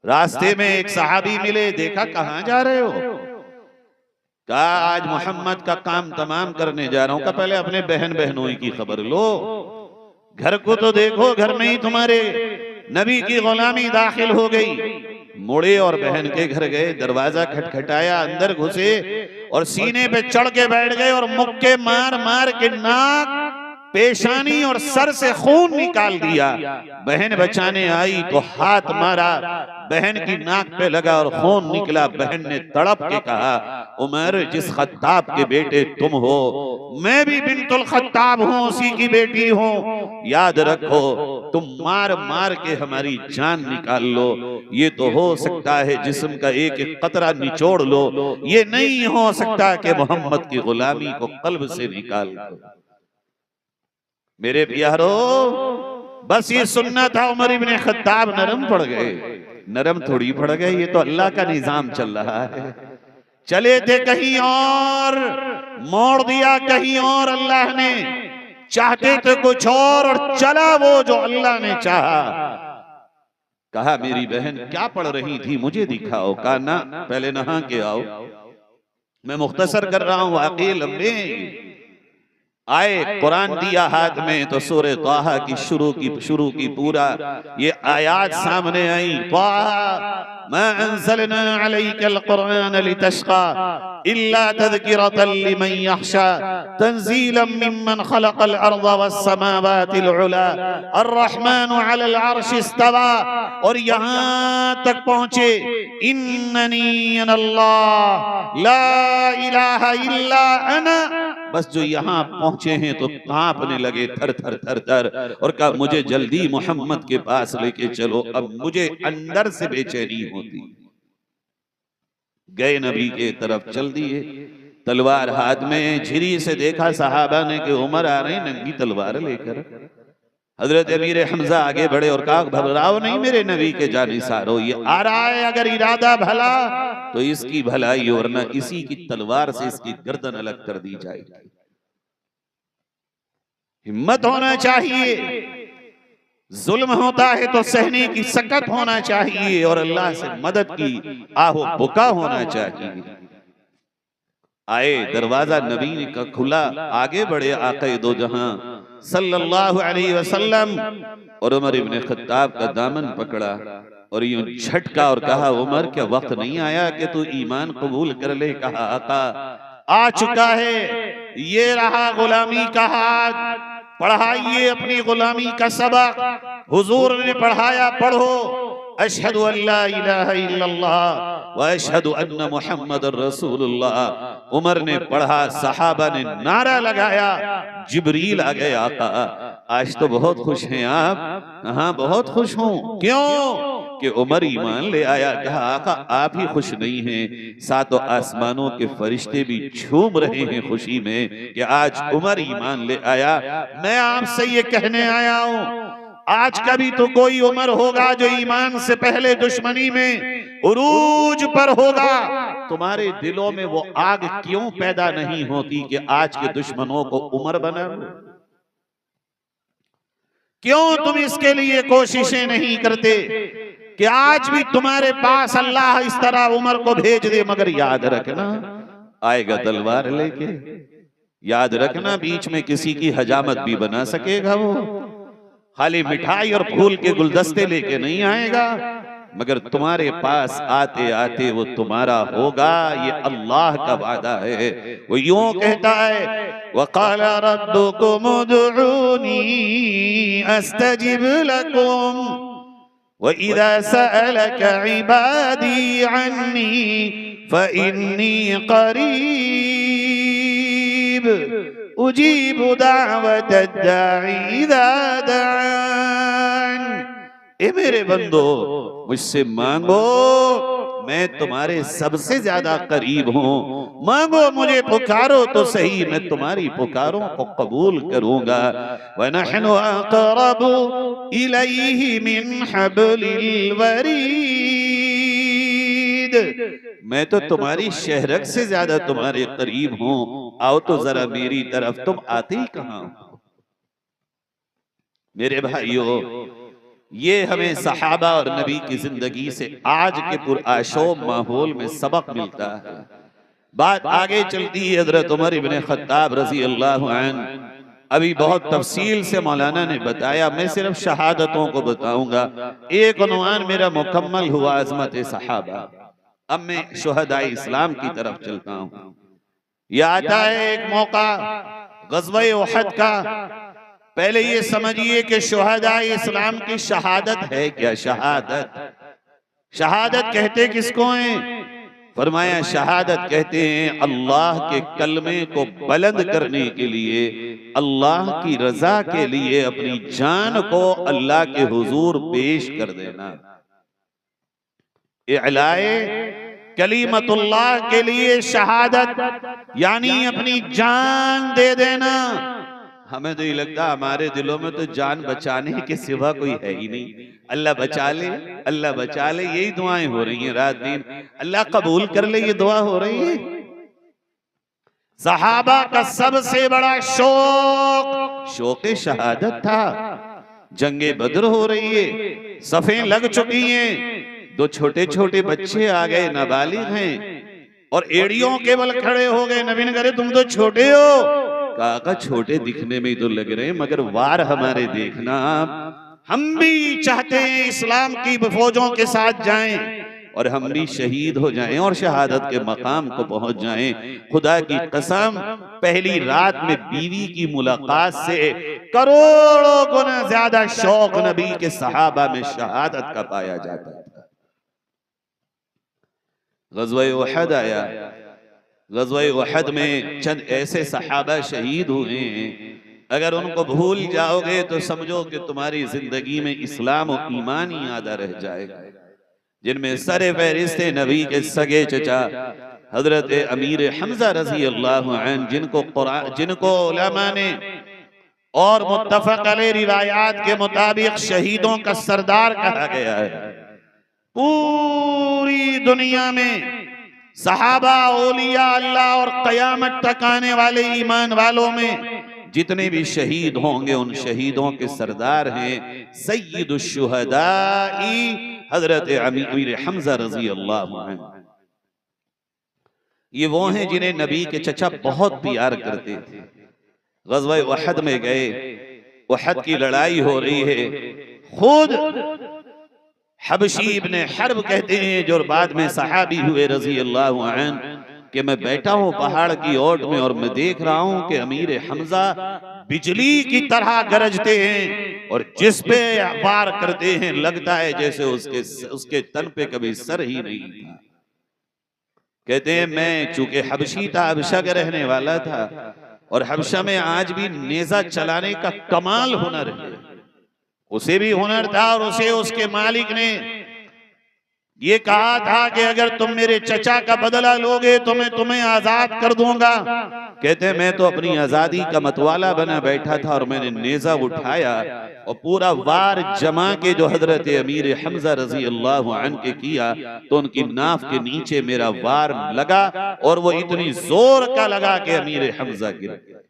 रास्ते में एक सहाबी मिले, देखा कहां जा रहे हो? कहा आज मोहम्मद का काम तमाम करने जा रहा हूं। का पहले अपने बहन बहनोई की खबर लो, घर को तो देखो, घर में ही तुम्हारे नबी की गुलामी दाखिल हो गई। मुड़े और बहन के घर गए, दरवाजा खटखटाया, अंदर घुसे और सीने पे चढ़ के बैठ गए और मुक्के मार मार के नाक, पेशानी और सर से खून निकाल दिया। बहन बचाने आई तो हाथ मारा, बहन की नाक पे लगा और खून निकला। बहन ने तड़प के कहा उमर जिस खत्ताब के बेटे तुम हो, मैं भी बिन्तुल खत्ताब हूँ, उसी की बेटी हूँ। याद रखो तुम मार मार के हमारी जान निकाल लो। ये तो हो सकता है जिस्म का एक एक कतरा निचोड़ लो, ये नहीं हो सकता कि मोहम्मद की गुलामी को कल्ब से निकाल दो। मेरे प्यारो बस ये सुनना था। उमर इब्ने खत्ताब नरम पड़ गए। नरम थोड़ी पड़ गए, ये तो अल्लाह का निजाम चल रहा है। चले थे कहीं और, मोड़ दिया कहीं और अल्लाह ने। चाहते थे कुछ और चला वो जो अल्लाह ने चाहा। कहा मेरी बहन क्या पढ़ रही थी, मुझे दिखाओ। कहा ना, पहले नहा के आओ। मैं मुख्तसर कर रहा हूं, वाकई लंबे आए। कुरान दिया हाथ में तो सूरह ताहा की शुरू की पूरा ये आयात सामने आई। मा अंज़लना अलैकल कुरान लितश्क़ा इल्ला तज़किरतन लिमन यख़शा तंज़ीलन मिम्मन ख़लक़ल अर्ज़ वस्समावातिल उला अर्रहमानु अलल अर्शि इस्तवा। और यहाँ तक पहुंचे इन्ननी अनल्लाह ला इलाहा इल्ला अना बस जो यहाँ पहुंचे हैं तो कांपने लगे थर थर थर थर, और कहा मुझे जल्दी मोहम्मद के पास लेके चलो, अब मुझे अंदर से बेचैनी होती। गए नबी के तरफ चल दिए, तलवार हाथ में, झिरी से देखा सहाबा ने कि उमर आ रहे नंगी तलवार लेकर। हजरत अमीर हमजा आगे बढ़े और कहा घबराओ नहीं मेरे नबी के जानिसारो, ये आ रहा है अगर इरादा भला तो इसकी भलाई, और न इसी की तलवार से इसकी गर्दन अलग कर दी जाएगी। हिम्मत होना चाहिए, जुल्म होता है तो सहने की सकत होना चाहिए, और अल्लाह से मदद की आहो बुका होना चाहिए। आए, दरवाजा नबी ने का खुला, आगे बढ़े आक़े दो जहां सल्लल्लाहु अलैहि वसल्लम, और उमर इब्ने खत्ताब का दामन पकड़ा और यूं झटका और कहा उमर क्या वक्त नहीं आया कि तू ईमान कबूल कर ले? कहा आका आ चुका है, ये रहा गुलामी का हाथ, पढ़ाइए अपनी गुलामी का सबक। हुजूर ने पढ़ाया, पढ़ो अशहदु अल्ला इलाहा इल्लल्लाह व अशहदु अन्ना मुहम्मदुर रसूलुल्लाह। उमर ने पढ़ा, सहाबा ने नारा लगाया, जिब्रील आ गए। आका आज तो बहुत खुश हैं आप? हाँ बहुत खुश हूँ। क्यों? कि उमर ईमान ले आया। कहा आका आप ही खुश नहीं हैं, सातों आसमानों के फरिश्ते भी झूम रहे हैं खुशी में कि आज उमर ईमान ले आया। मैं आपसे ये कहने आया हूँ, आज कभी तो कोई उमर होगा जो ईमान से पहले दुश्मनी में उरूज पर होगा। तुम्हारे दिलों में वो आग क्यों पैदा नहीं होती कि आज के दुश्मनों को उमर बना लो? क्यों तुम इसके लिए कोशिशें नहीं करते कि आज भी तुम्हारे पास अल्लाह इस तरह उमर को भेज दे? मगर याद रखना आएगा तलवार लेके, याद रखना बीच में किसी की हजामत भी बना सकेगा वो, खाली मिठाई और फूल के गुलदस्ते लेके नहीं आएगा, मगर तुम्हारे पास आते आते वो तुम्हारा होगा। ये अल्लाह का वादा है। वो यूं कहता है वक़ाल रब्बुकुम उदऊनी अस्तजिब लकुम व इज़ा सअलक इबादी अन्नी फ़इन्नी क़रीब उजीबु दावतद दाई इज़ा दआन। ए मेरे बंदो मुझसे मांगो, मैं तुम्हारे सबसे ज्यादा करीब हूँ। मांगो, मुझे पुकारो तो सही, मैं तुम्हारी पुकारों को कबूल करूंगा। वनहनु अक़रबु इलैहि मिन हब्लिल वरीद, मैं तो तुम्हारी शहरक से ज्यादा तुम्हारे करीब हूँ। आओ तो जरा मेरी तरफ, तुम आते ही कहाँ हो? मेरे भाइयों, ये हमें सहाबा और नबी की जिंदगी से आज के पुरआशोब माहौल में सबक मिलता है। बात आगे चलती है। हजरत उमर इब्ने खत्ताब रजी अल्लाह अन्हु, अभी बहुत तफसील से मौलाना ने बताया, मैं सिर्फ शहादतों को बताऊंगा। एक उन्वान मेरा मुकम्मल हुआ अज़मत सहाबा। अब मैं शुहदाए इस्लाम की तरफ चलता हूँ। यह आता है एक मौका ग़ज़वा-ए उहद का। पहले ये समझिए कि शुहदाए इस्लाम की शहादत है क्या? शहादत कहते किसको हैं? फरमाया शहादत कहते हैं अल्लाह के कलमे को बुलंद करने के लिए, अल्लाह की रजा के लिए अपनी जान को अल्लाह के हुजूर पेश कर देना। इलाए कलीमतुल्लाह के लिए शहादत यानी अपनी जान दे देना। हमें तो ये लगता हमारे दिलों में तो जान बचाने के सिवा कोई है ही नहीं। अल्लाह बचा ले, अल्लाह बचा ले, यही दुआएं हो रही हैं रात दिन। अल्लाह कबूल कर ले, ये दुआ हो रही है। सहाबा का सबसे बड़ा शौक शहादत था। जंगे बद्र हो रही है, सफ़ें लग चुकी हैं, दो छोटे छोटे बच्चे आ गए, नाबालिग हैं और एड़ियों के बल खड़े हो गए। नबी ने कहा तुम तो छोटे हो। काका छोटे दिखने में तो लग रहे हैं, मगर वार हमारे देखना। हम भी चाहते हैं इस्लाम की फौजों के साथ जाएं और हम भी शहीद हो जाएं और शहादत के मकाम को पहुंच जाएं। खुदा की कसम, पहली रात में बीवी की मुलाकात से करोड़ों गुना ज्यादा शौक नबी के सहाबा में शहादत का पाया जाता था। ग़ज़वा-ए उहद आया, ग़ज़वा उहद में चंद ऐसे सहाबा शहीद हुए हैं, अगर उनको भूल जाओगे तो समझो कि तुम्हारी जिंदगी में इस्लाम और ईमान ही आधा रह जाएगा। जिनमें सरे फहरिस्त नबी के सगे चचा हजरत अमीर हमजा रजी अल्लाह अन्हु, जिनको उलमा ने और मुत्तफक अलैह रिवायात के मुताबिक शहीदों का सरदार कहा गया है। पूरी दुनिया में सहाबा, औलिया अल्लाह और क़यामत तक आने वाले ईमान वालों में जितने भी शहीद होंगे उन शहीदों के सरदार हैं सय्यिदुश शुहदाई हजरत अमीर हमजा रजी अल्लाह अन्हु। ये वो हैं जिन्हें नबी के चचा बहुत प्यार करते थे। ग़ज़वा उहद में गए, उहद की लड़ाई हो रही है, खुद हबशी इब्ने हर्ब कहते हैं जो बाद में सहाबी हुए रजी अल्लाह अन्हु कि मैं बैठा हूं पहाड़ की ओट में और मैं देख रहा हूं कि अमीर हमजा बिजली की तरह गरजते हैं और जिस पे वार करते हैं लगता है जैसे उसके तन पे कभी सर ही नहीं था। कहते हैं मैं चूंकि हबशी था, हबशा का रहने वाला था और हबशा में आज भी नेजा चलाने का कमाल हुनर है, उसे भी हुनर था और उसे उसके मालिक ने ये कहा था कि अगर तुम मेरे चचा का बदला लोगे तो मैं तुम्हें आजाद कर दूंगा। कहते हैं मैं तो अपनी आजादी का मतवाला बना बैठा था और मैंने नेजा उठाया और पूरा वार जमा के जो हजरत अमीर हमजा रजी अल्लाह अन्हु के किया तो उनकी नाफ के नीचे मेरा वार लगा और वो इतनी जोर का लगा कि अमीर हमजा गिर गया।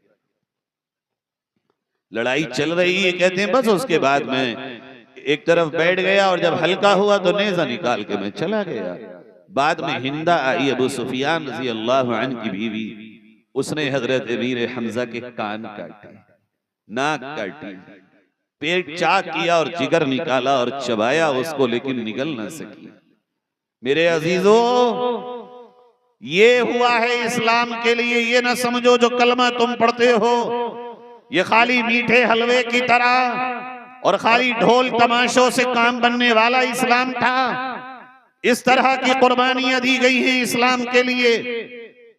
लड़ाई चल रही है, कहते हैं बस उसके बाद में एक तरफ बैठ गया और जब हल्का हुआ तो नेजा निकाल के मैं चला गया। बाद में हिंदा आई अबू सुफियान रजी अल्लाह अन्हु की बीवी, उसने हजरत अमीर हमजा के कान काटे, नाक काटी, पेट चाक किया और जिगर निकाला और चबाया उसको, लेकिन निकल ना सकी। मेरे अजीजों, ये हुआ है इस्लाम के लिए। ये ना समझो जो कलमा तुम पढ़ते हो ये खाली मीठे हलवे की तरह और खाली ढोल तमाशों से काम बनने वाला इस्लाम था। इस तरह की कुर्बानियां दी गई हैं इस्लाम के लिए।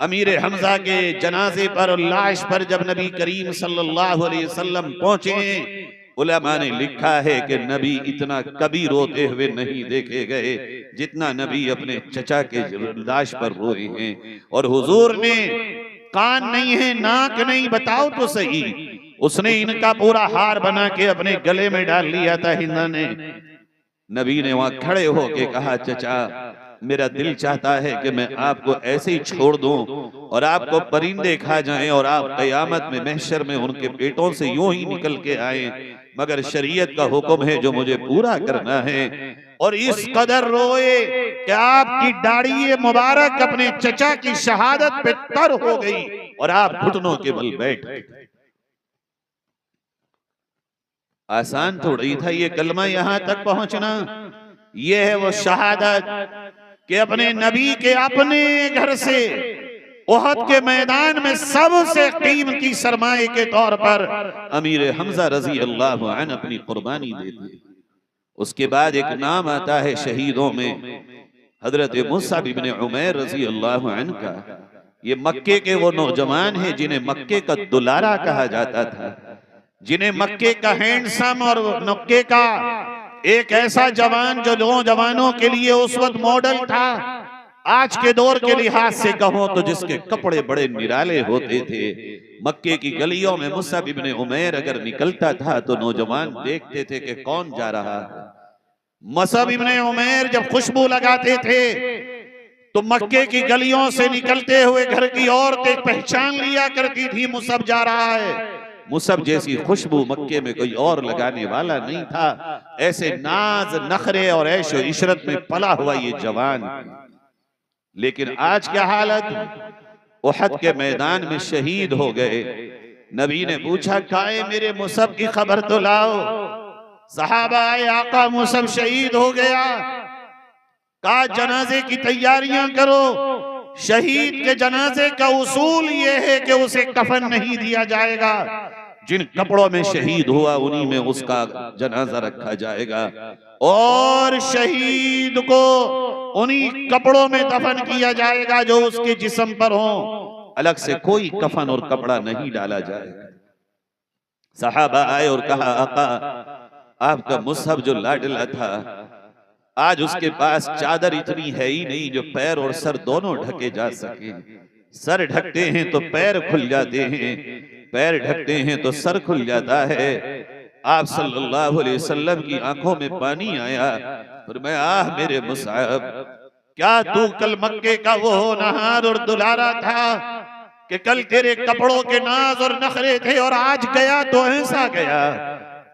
अमीर हमजा के जनाजे पर और लाश पर जब नबी करीम सल्लल्लाहु अलैहि वसल्लम पहुंचे, उलमा ने लिखा है कि नबी इतना कभी रोते हुए नहीं देखे गए जितना नबी अपने चचा के लाश पर रोए हैं। और हुजूर ने कान नहीं है, नाक नहीं, बताओ तो सही, उसने इनका पूरा हार बना के अपने गले में डाल लिया था हिंदा ने। नबी ने वहां खड़े होके कहा चचा मेरा दिल चाहता है कि मैं आपको ऐसे ही छोड़ दूं और आपको परिंदे खा जाएं और आप क़यामत में महशर में उनके पेटों से यूं ही निकल के आए, मगर शरीयत का हुक्म है जो मुझे पूरा करना है। और इस कदर रोए कि आपकी दाढ़ी मुबारक अपने चचा की शहादत पे तर हो गई और आप घुटनों के बल बैठ गए। आसान थोड़ी था ये कलमा यहां तक पहुंचना। ये है वो शहादत कि अपने नबी के अपने घर से उहद के मैदान में सबसे कीमती सरमाए के तौर पर अमीर हमजा रजी अल्लाह अन्हु अपनी कुर्बानी देते। उसके बाद एक नाम आता है शहीदों में हजरत मुसअब इब्ने उमैर रजी अल्लाह अन्हु का। ये मक्के के वो नौजवान हैं जिन्हें मक्के का दुलारा कहा जाता था, जिन्हें मक्के का हैंडसम और मक्के का एक ऐसा जवान जो नौजवानों के लिए उस वक्त मॉडल था। आज के दौर के लिहाज से कहो तो जिसके कपड़े बड़े निराले होते थे। मक्के की गलियों में मुसअब इब्ने उमैर अगर निकलता था तो नौजवान देखते थे कि कौन जा रहा है। मुसअब इब्ने उमैर जब खुशबू लगाते थे तो मक्के की गलियों से निकलते हुए घर की औरतें पहचान लिया करती थी मुसअब जा रहा है। मुसअब जैसी खुशबू मक्के में कोई और लगाने वाला नहीं था। ऐसे नाज नखरे और ऐशो इशरत में पला हुआ ये जवान। लेकिन आज क्या हालत, उहद के मैदान में शहीद हो गए। नबी ने पूछा काए मेरे मुसअब की खबर तो लाओ। सहाबा आए, आका मुसअब शहीद हो गया। कहा जनाजे की तैयारियां करो। शहीद के जनाजे का उसूल ये है कि उसे कफन नहीं दिया जाएगा, जिन कपड़ों में शहीद हुआ उन्हीं में उसका जनाजा रखा जाएगा। और शहीद को उन्हीं कपड़ों में दफन किया जाएगा जो उसके जिस्म पर हो, अलग से कोई कफन और कपड़ा नहीं डाला जाएगा। सहाबा आए और कहा, आका आपका मुसहब जो लाडला था, आज उसके पास चादर इतनी है ही नहीं जो पैर और सर दोनों ढके जा सके। सर ढकते हैं तो पैर खुल जाते हैं, पैर ढकते हैं तो सर खुल जाता है। आप सल्लल्लाहु अलैहि वसल्लम की आंखों में पानी आया और मैं, आह मेरे मुसहब, क्या तू कल मक्के का वो होनहार और दुलारा था कि कल तेरे कपड़ों के नाज और नखरे थे, और आज गया तो ऐसा गया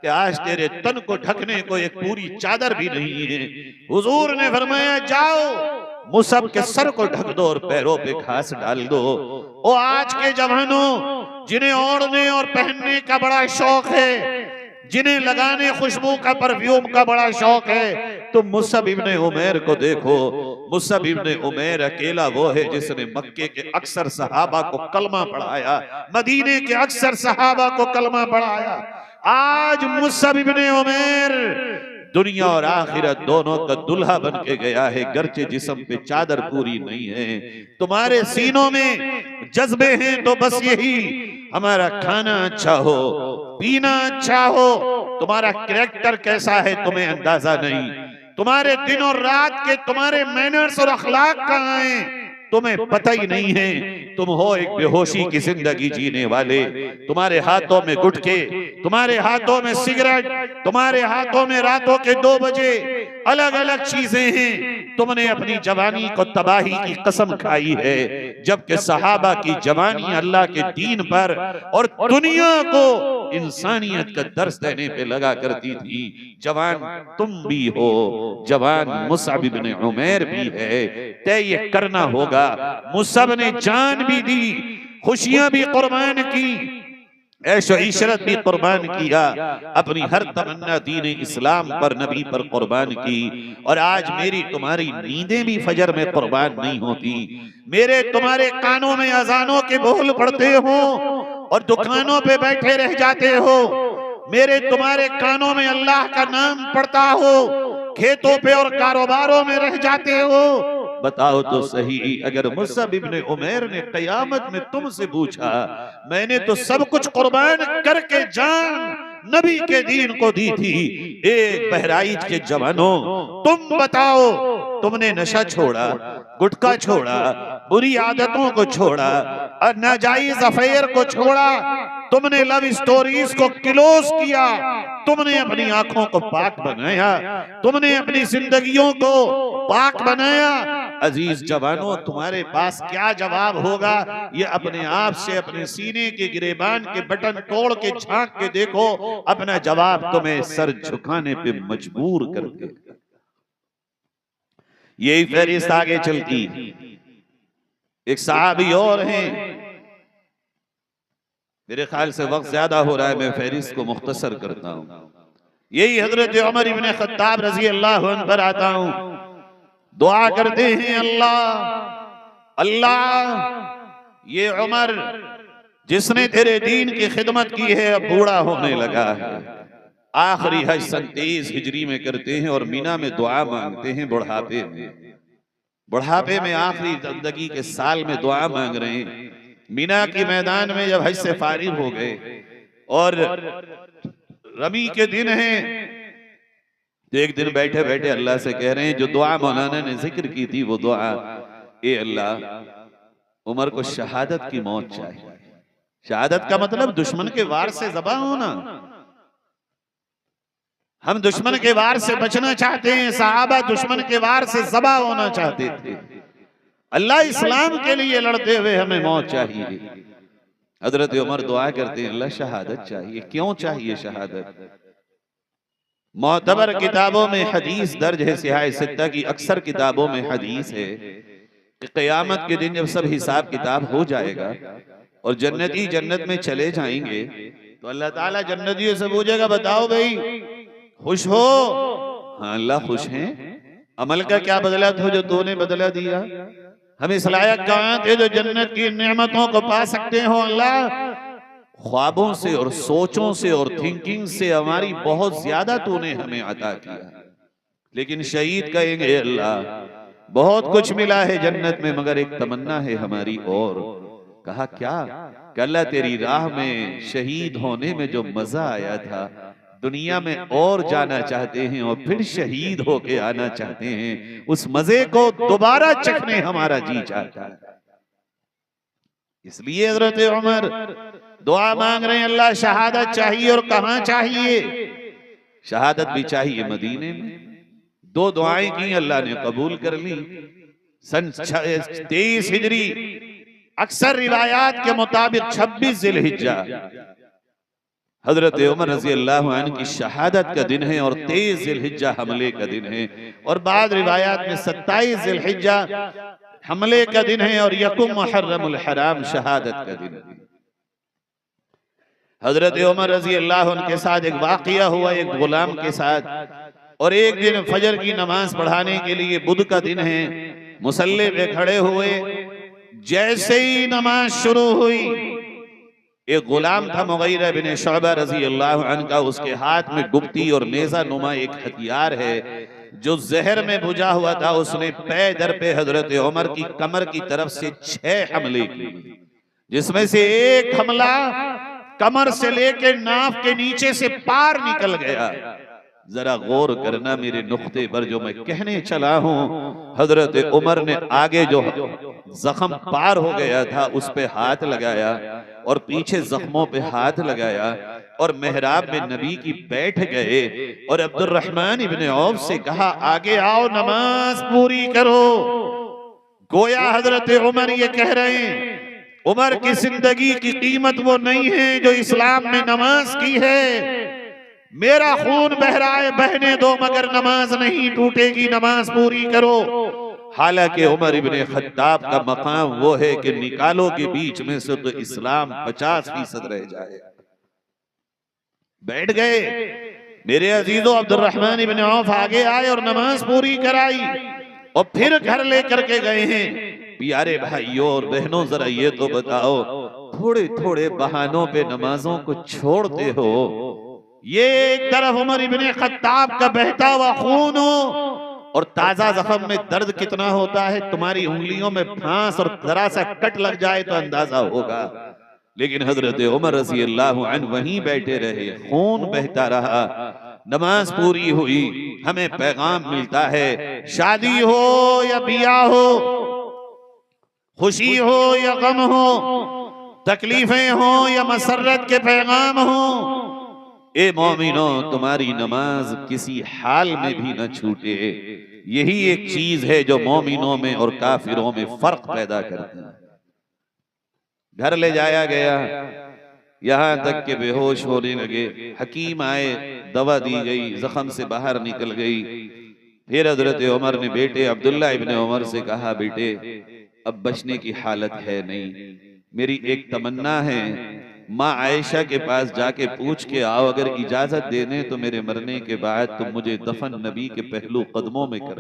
कि आज तेरे तन को ढकने को एक पूरी चादर भी नहीं है। हुजूर ने फरमाया, जाओ मुसहब के सर को ढक दो और पैरों पे घास डाल दो। ओ आज के जवानों, जिन्हें ओढ़ने और पहनने का बड़ा शौक है, जिन्हें लगाने खुशबू का परफ्यूम का बड़ा शौक है, तो मुसअब इब्ने उमैर को देखो। मुसअब इब्ने उमैर अकेला वो है जिसने मक्के के अक्सर सहाबा को कलमा पढ़ाया, मदीने के अक्सर सहाबा को कलमा पढ़ाया। आज मुसअब इब्ने उमैर दुनिया और आखिरत दोनों का दुल्हा बन के गया है, गर्चे जिस्म पे चादर पूरी नहीं है। तुम्हारे सीनों में जज्बे हैं तो बस यही, हमारा खाना अच्छा हो, पीना अच्छा हो। तुम्हारा कैरेक्टर कैसा है तुम्हें अंदाजा नहीं। तुम्हारे दिन और रात के तुम्हारे मैनर्स और अखलाक कहाँ हैं तुम्हें पता ही नहीं है। तुम हो एक बेहोशी की जिंदगी जीने वाले। तुम्हारे हाथों में गुटखे, तुम्हारे हाथों में सिगरेट, तुम्हारे हाथों में रातों के 2 बजे अलग अलग चीजें हैं। तुमने अपनी जवानी को तबाही की कसम खाई है, जबकि सहाबा की जवानी अल्लाह के दीन पर और दुनिया को इंसानियत का दर्स देने पे लगा करती थी। जवान तुम भी हो, जवान मुसअब इब्ने उमैर भी है। तय ये करना होगा। मुसअब ने जान भी दी, खुशियां भी कुर्बान की, ऐशो इशरत भी कुर्बान किया, अपनी हर तमन्ना दीन इस्लाम पर, नबी पर कुर्बान की। और आज मेरी तुम्हारी नींदें भी फजर में कुर्बान नहीं होती। मेरे तुम्हारे कानों में अजानों के बोल पड़ते हो और दुकानों पे बैठे रह जाते हो। मेरे तुम्हारे कानों में अल्लाह का नाम पड़ता हो, खेतों पे और कारोबारों में रह जाते हो। बताओ तो सही, अगर मुसअब इब्ने उमैर ने कयामत में तुमसे पूछा, मैंने तो सब कुछ कुर्बान करके जान नबी के दीन को दी थी, एक बहराइच के जवानों तुम बताओ, तुमने नशा छोड़ा, गुटखा छोड़ा, बुरी आदतों को छोड़ा और नाजायज अफेयर को छोड़ा, तुमने लव स्टोरीज को क्लोज किया, तुमने अपनी आंखों को पाक बनाया, तुमने अपनी जिंदगियों को पाक बनाया। अजीज जवानों, तुम्हारे पास क्या जवाब होगा ये अपने आप से अपने सीने के गिरेबान के बटन तोड़ के झांक के देखो। अपना जवाब तुम्हें सर झुकाने पे मजबूर कर देगा। यही फहरिस्त आगे चलती। एक सहाबी और हैं, मेरे ख्याल से वक्त ज्यादा हो रहा है, मैं फहरिस्त को मुख्तसर करता हूं। यही हजरत उमर इब्ने खत्ताब रजी अल्लाह अन्हु पर आता हूं। दुआ करते हैं, अल्लाह अल्लाह ये उमर जिसने तेरे दीन की खिदमत की है अब बूढ़ा होने लगा है। आखिरी हज सन 23 हिजरी में करते हैं और मीना में दुआ मांगते हैं बुढ़ापे में। बुढ़ापे में आखिरी जिंदगी के साल में दुआ मांग रहे हैं। मीना के मैदान में जब हज से फारिग हो गए और रमी के दिन हैं, तो एक दिन बैठे बैठे अल्लाह से कह रहे हैं, जो दुआ मौलाना ने जिक्र की थी वो दुआ, ए अल्लाह उमर को शहादत की मौत चाहिए। शहादत का मतलब दुश्मन के वार से ज़बा होना। हम दुश्मन के वार से बचना चाहते हैं, सहाबा दुश्मन के वार से ज़बा होना चाहते थे। अल्लाह इस्लाम के लिए लड़ते हुए हमें मौत चाहिए। हजरत उमर दुआ करते हैं, अल्लाह शहादत चाहिए। क्यों चाहिए शहादत? मोतबर किताबों में हदीस दर्ज है, सिहाह सित्ता की अक्सर किताबों में हदीस है कि क़यामत के दिन जब सब हिसाब किताब हो जाएगा और जन्नती जन्नत में चले जाएंगे, तो अल्लाह ताला जन्नतियों से पूछेगा, बताओ भाई खुश हो? हाँ अल्लाह खुश हैं। अमल का क्या बदला था जो तूने बदला दिया? हम इस लायक कहाँ थे जो जन्नत की नेमतों को पा सकते हो? अल्लाह ख्वाबों से और सोचों से और थिंकिंग से हमारी बहुत ज्यादा तूने हमें अता किया। लेकिन शहीद कहेंगे, अल्लाह बहुत कुछ मिला है जन्नत में, मगर एक तमन्ना है हमारी और। कहा क्या? कि अल्लाह तेरी राह में शहीद होने में जो मजा आया था, दुनिया में और जाना चाहते हैं और फिर शहीद होके आना चाहते हैं, उस मजे को दोबारा चखने हमारा जी चाहता है। इसलिए हजरत उमर दुआ मांग रहे हैं, अल्लाह शहादत चाहिए। और कहां चाहिए? शहादत भी चाहिए मदीने में। 2 दुआएं की, अल्लाह ने कबूल कर ली। सन 23 हिजरी, अक्सर रिवायात के मुताबिक 26 जिलहिज्जा हजरत उमर रजी अल्लाह अन्हु की शहादत का दिन है और 23 जिलहिज्जा हमले का दिन है। और बाद रिवायात में 27 जिलहिज्जा हमले का दिन है और यकुम मुहर्रमुल हराम शहादत का दिन है। हजरत उमर रजी अल्लाह अन्हु के साथ एक वाकया हुआ, एक गुलाम के साथ। और एक दिन फजर की नमाज पढ़ाने के लिए, बुध का दिन है, मुसल्ले पे खड़े हुए। जैसे ही नमाज शुरू हुई, एक गुलाम था मुगीरा बिन शुअबा रजी अल्लाह अन्हु का, उसके हाथ में गुप्ती और नेजा नुमा एक हथियार है जो जहर में बुझा हुआ था। उसने पे दर पे हजरत उमर की कमर की तरफ से 6 हमले किए, जिसमें से एक हमला कमर से लेकर नाफ के नीचे से पार निकल गया। जरा गौर करना मेरे नुक्ते पर जो मैं कहने चला हूं। हजरत उमर ने आगे जो जख्म पार हो गया था उस पे हाथ लगाया और पीछे जख्मों पे हाथ लगाया और मेहराब में नबी की बैठ गए और अब्दुर्रहमान इब्ने औफ से कहा, आगे आओ, नमाज पूरी करो। गोया हजरत उमर ये कह रहे हैं, उमर की जिंदगी की कीमत वो नहीं है जो इस्लाम में नमाज की है। मेरा खून बह रहा है, बहने दो, मगर नमाज नहीं टूटेगी, नमाज पूरी करो। हालांकि उमर इब्ने खत्ताब का मकाम वो है कि निकालो के बीच में से तो इस्लाम 50% रह जाए। बैठ गए। मेरे अजीजों, अब्दुर्रहमान इब्ने औफ आगे आए और नमाज पूरी कराई और फिर घर लेकर के गए हैं। प्यारे भाइयों और बहनों, जरा ये तो बताओ, थोड़े थोड़े बहानों पे नमाजों को छोड़ते हो। ये एक तरफ उमर इब्ने खत्ताब का बहता हुआ खून हो और ताजा जख्म में दर्द कितना होता है, तुम्हारी उंगलियों में फांस और जरा सा कट लग जाए तो अंदाजा होगा। लेकिन हजरत उमर रज़ी अल्लाह अन्हु वहीं बैठे रहे, खून बहता रहा, नमाज पूरी हुई। हमें पैगाम मिलता है, शादी हो या बियाह हो, खुशी हो या गम हो, तकलीफें हो या मसरत के पैगाम हो, ए मोमिनो, तुम्हारी नमाज किसी हाल में भी न छूटे। यही एक चीज है जो मोमिनों में और काफिरों में फर्क पैदा करती है। घर ले जाया गया, यहां तक के बेहोश होने लगे। हकीम आए, दवा दी गई, जख्म से बाहर निकल गई। फिर हजरत उमर ने बेटे अब्दुल्ला इब्ने उमर से कहा, बेटे अब बचने की हालत है नहीं, मेरी एक तमन्ना है, माँ आयशा के पास जाके पूछ के आओ, अगर इजाजत देने तो मेरे मरने के बाद तुम मुझे दफन नबी के पहलू कदमों में कर।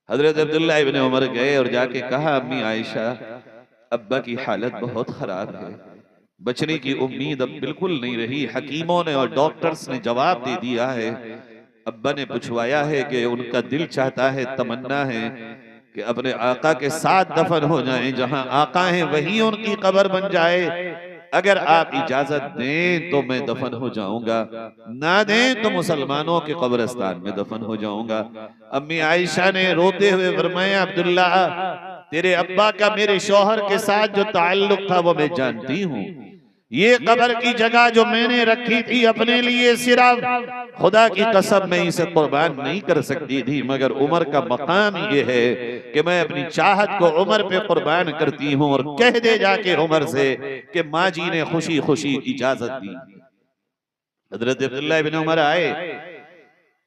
हजरत अब्दुल्ला इब्ने उमर गए और जाके कहा, अम्मी आयशा, अब्बा की हालत बहुत खराब है, बचने की उम्मीद अब बिल्कुल नहीं रही। हकीमों ने और डॉक्टर्स ने जवाब दे दिया है। अब्बा ने पूछवाया है कि उनका दिल चाहता है, तमन्ना है कि अपने आका के साथ दफन हो जाएं, जहां आका हैं वहीं उनकी कब्र बन जाए। अगर आप इजाजत दें तो मैं दफन हो जाऊंगा, ना दें तो मुसलमानों के कब्रिस्तान में दफन हो जाऊंगा। अम्मी आयशा ने रोते हुए फरमाया, अब्दुल्ला, तेरे अब्बा का मेरे शौहर के साथ जो ताल्लुक था वो मैं जानती हूँ। ये कब्र की जगह जो मैंने रखी थी अपने लिए, सिर्फ खुदा की कसम मैं इसे कुर्बान नहीं कर सकती थी, मगर उमर का मकाम ये है कि मैं अपनी चाहत को उमर पे कुर्बान करती हूँ। और कह दे जाके उमर से कि माँ जी ने खुशी खुशी इजाजत दी। हजरत अब्दुल्ला इब्ने उमर आए,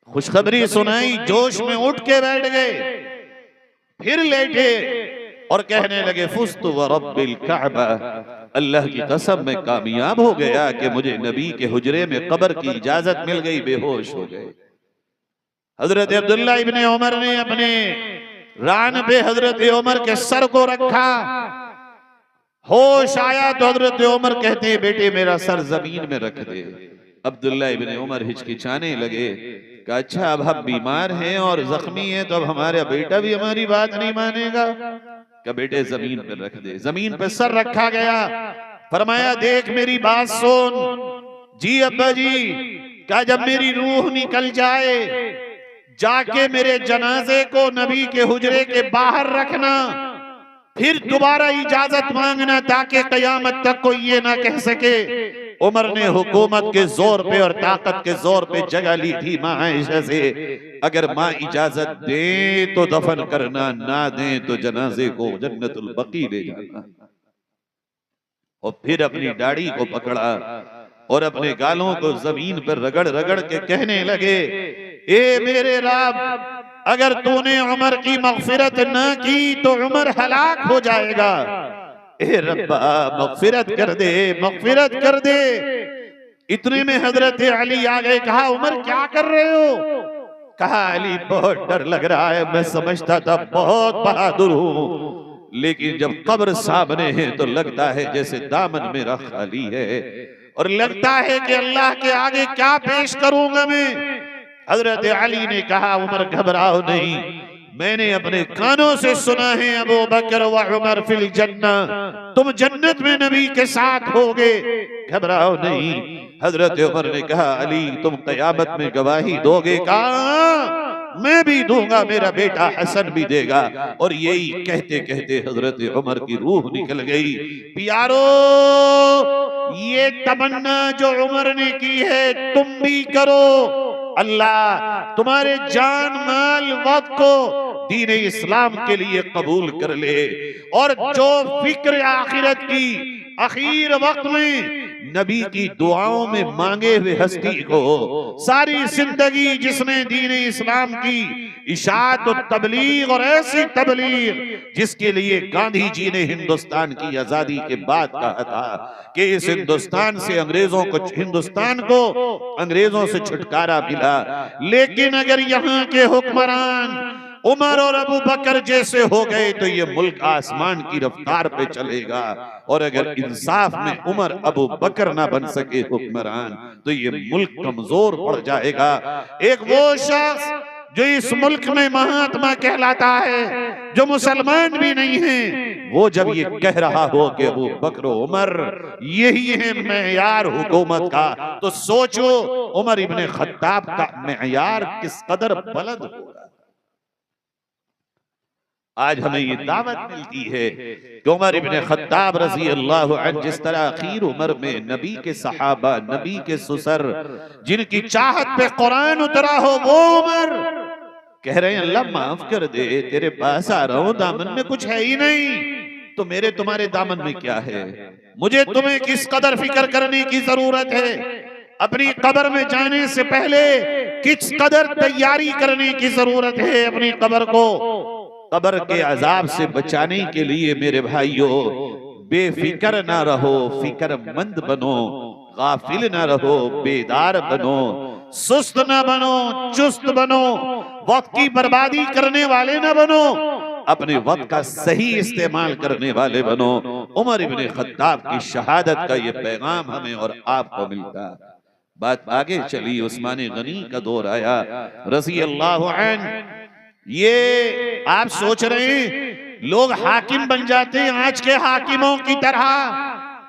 खुशखबरी सुनाई, जोश में उठ के बैठ गए, फिर लेटे और कहने लगे, फुस्तु व रब्बिल काबा, अल्लाह की कसम मैं कामयाब हो गया कि मुझे नबी के हुजरे में कब्र की इजाजत मिल गई। बेहोश हो गए। हजरत अब्दुल्ला इब्ने उमर ने अपने रान पे हजरत उमर के सर को रखा, होश आया तो हजरत उमर कहते, बेटे मेरा सर जमीन में रख दे। अब्दुल्ला इब्ने उमर हिचकिचाने लगे, कहा अच्छा अब हम बीमार हैं और जख्मी हैं तो अब हमारा बेटा भी हमारी बात नहीं मानेगा। कहा बेटे जमीन पर रख दे। जमीन पर सर रखा गया, फरमाया देख मेरी बात सुन। जी अब्बा जी। कहा जब मेरी रूह निकल जाए जाके मेरे जनाजे को नबी के हुजरे के बाहर रखना, फिर दोबारा इजाजत मांगना ताकि कयामत तक कोई ये ना कह सके उमर ने हुकूमत के जोर पे और ताकत के जोर पे जगह ली थी मां आयशा से, अगर मां इजाजत दे तो दफन करना, ना दे तो जनाजे को जन्नतुल बकी ले जाना। और फिर अपनी दाढ़ी को पकड़ा और अपने गालों को जमीन पर रगड़ रगड़ के कहने लगे, ए मेरे रब अगर तूने उमर की मगफिरत न की तो उमर हलाक हो जाएगा। ए रब्बा मगफिरत कर दे, मगफिरत कर दे। इतने में हजरत अली आ गए। कहा उमर क्या कर रहे हो? कहा अली बहुत डर लग रहा है, मैं समझता था बहुत बहादुर हूँ, लेकिन जब कब्र सामने है तो लगता है जैसे दामन मेरा खाली है और लगता है कि अल्लाह के आगे क्या पेश करूंगा मैं। हजरत अली ने कहा उमर घबराओ नहीं, मैंने अपने कानों से सुना है अबू बकर व उमर फिल जन्ना, तुम जन्नत में नबी के साथ होगे, घबराओ नहीं। हजरत उमर ने कहा अली तुम कयामत में गवाही दोगे? कहा मैं भी दूंगा, मेरा बेटा हसन भी देगा। और यही कहते कहते हजरत उमर की रूह निकल गई। प्यारो ये तमन्ना जो उमर ने की है तुम भी करो, अल्लाह तुम्हारे जान माल वक्त को दीन इस्लाम के लिए कबूल कर ले। और जो फिक्र आखिरत की आखिर वक्त में नबी की दुआओं में मांगे हुए हस्ती को सारी जिंदगी जिसने दीन इस्लाम की इशाअत और तबलीग और ऐसी तबलीग जिसके लिए गांधी जी ने हिंदुस्तान की आजादी के बाद कहा था कि इस हिंदुस्तान से अंग्रेजों को, हिंदुस्तान को अंग्रेजों से छुटकारा मिला, लेकिन अगर यहाँ के हुक्मरान उमर और अबू बकर जैसे हो गए तो ये मुल्क आसमान की रफ्तार पे चलेगा। और अगर इंसाफ में उमर अबू बकर ना बन सके हुक्मरान तो ये मुल्क कमजोर पड़ जाएगा। एक वो शख्स जो इस मुल्क में महात्मा कहलाता है, जो मुसलमान भी नहीं है, वो जब ये कह रहा हो कि अबू बकर उमर यही है मेयार हुकूमत का, तो सोचो उमर इब्ने खत्ताब का मेयार किस कदर बुलंद होगा। आज हमें ये दावत मिलती है कि उमर इब्ने खत्ताब रज़ी अल्लाह अन्हु जिस तरह आखिर उम्र में नबी के सहाबा, नबी के सुसर जिनकी चाहत पे कुरान उतरा हो, वो उमर कह रहे हैं अल्लाह माफ कर दे, तेरे पास आ रहा हूं, दामन में कुछ है ही नहीं, तो मेरे तुम्हारे दामन में क्या है? मुझे तुम्हें किस कदर फिक्र करने की जरूरत है? अपनी कब्र में जाने से पहले किस कदर तैयारी करने की जरूरत है? अपनी कब्र को कब्र के अजाब से बचाने के लिए मेरे भाइयों बेफिक्र ना रहो, फिक्रमंद बनो, गाफिल ना रहो, बेदार बनो, सुस्त ना बनो, चुस्त बनो, वक्त की बर्बादी करने वाले ना बनो, अपने वक्त का सही इस्तेमाल करने वाले बनो। उमर इब्ने खत्ताब की शहादत का ये पैगाम हमें और आपको मिलता। बात आगे चली, उस्मान गनी का दौर आया रज़ी अल्लाह अन्हु। ये आप सोच रहे हैं लोग हाकिम बन जाते हैं आज के हाकिमों की तरह,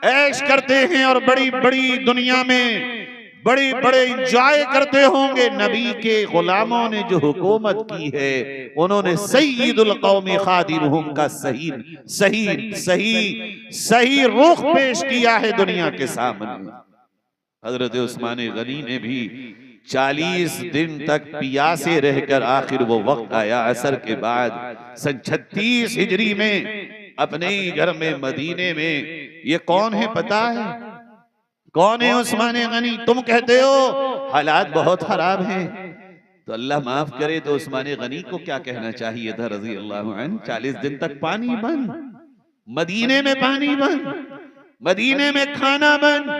ऐश करते हैं और बड़ी बड़ी दुनिया में बड़ी बड़े इंजॉय करते होंगे। नबी के गुलामों ने जो हुकूमत की है, उन्होंने सय्यिदुल कौमी खादिमुहुम का सही सही सही सही रुख पेश किया है दुनिया के सामने। हजरत उस्मान गनी ने भी 40 दिन तक पियासे रहकर आखिर वो वक्त आया असर के बाद सन 36 हिजरी में अपने ही घर में मदीने में। ये कौन है पता है? कौन है उस्मान गनी? तुम कहते हो हालात बहुत खराब हैं, तो अल्लाह माफ करे तो उस्मान गनी को क्या कहना चाहिए था रज़ी अल्लाह अन्हु? 40 दिन तक पानी बंद, मदीने में पानी बंद, मदीने में खाना बंद,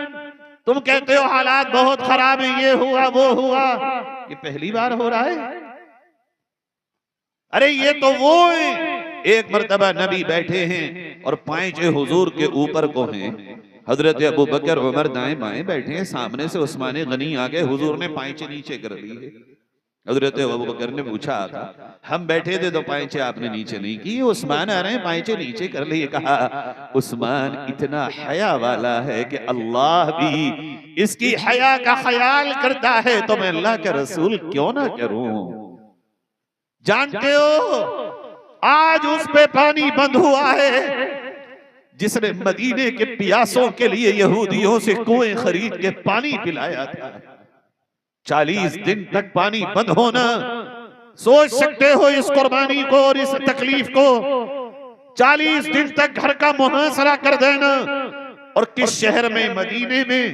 तुम कहते हो हालात बहुत खराब है, ये हुआ वो हुआ। ये पहली बार हो रहा है? अरे ये तो वो है, एक मर्तबा नबी बैठे हैं और पांचे हुजूर के ऊपर को हैं, हजरत अबू बकर उमर दाएं बाएं बैठे हैं, सामने से उस्मान गनी आ गए, हुजूर ने पांचे नीचे कर ली है, हजरत अबू बकर ने पूछा था, हम बैठे थे तो पायचे आपने नीचे नहीं की, उस्मान आ रहे हैं पायचे नीचे कर लिए। कहा उस्मान इतना हया वाला है कि अल्लाह भी इसकी हया का ख्याल करता है, तो मैं अल्लाह का रसूल क्यों ना करूं। जानते हो आज उस पे पानी बंद हुआ है जिसने मदीने के प्यासों के लिए यहूदियों से कुएं खरीद के पानी पिलाया था। 40 दिन तक पानी बंद होना, सोच सकते हो इस कुर्बानी को और इस तकलीफ को। 40 दिन तक घर का मुहासरा कर देना, और किस शहर में, मदीने में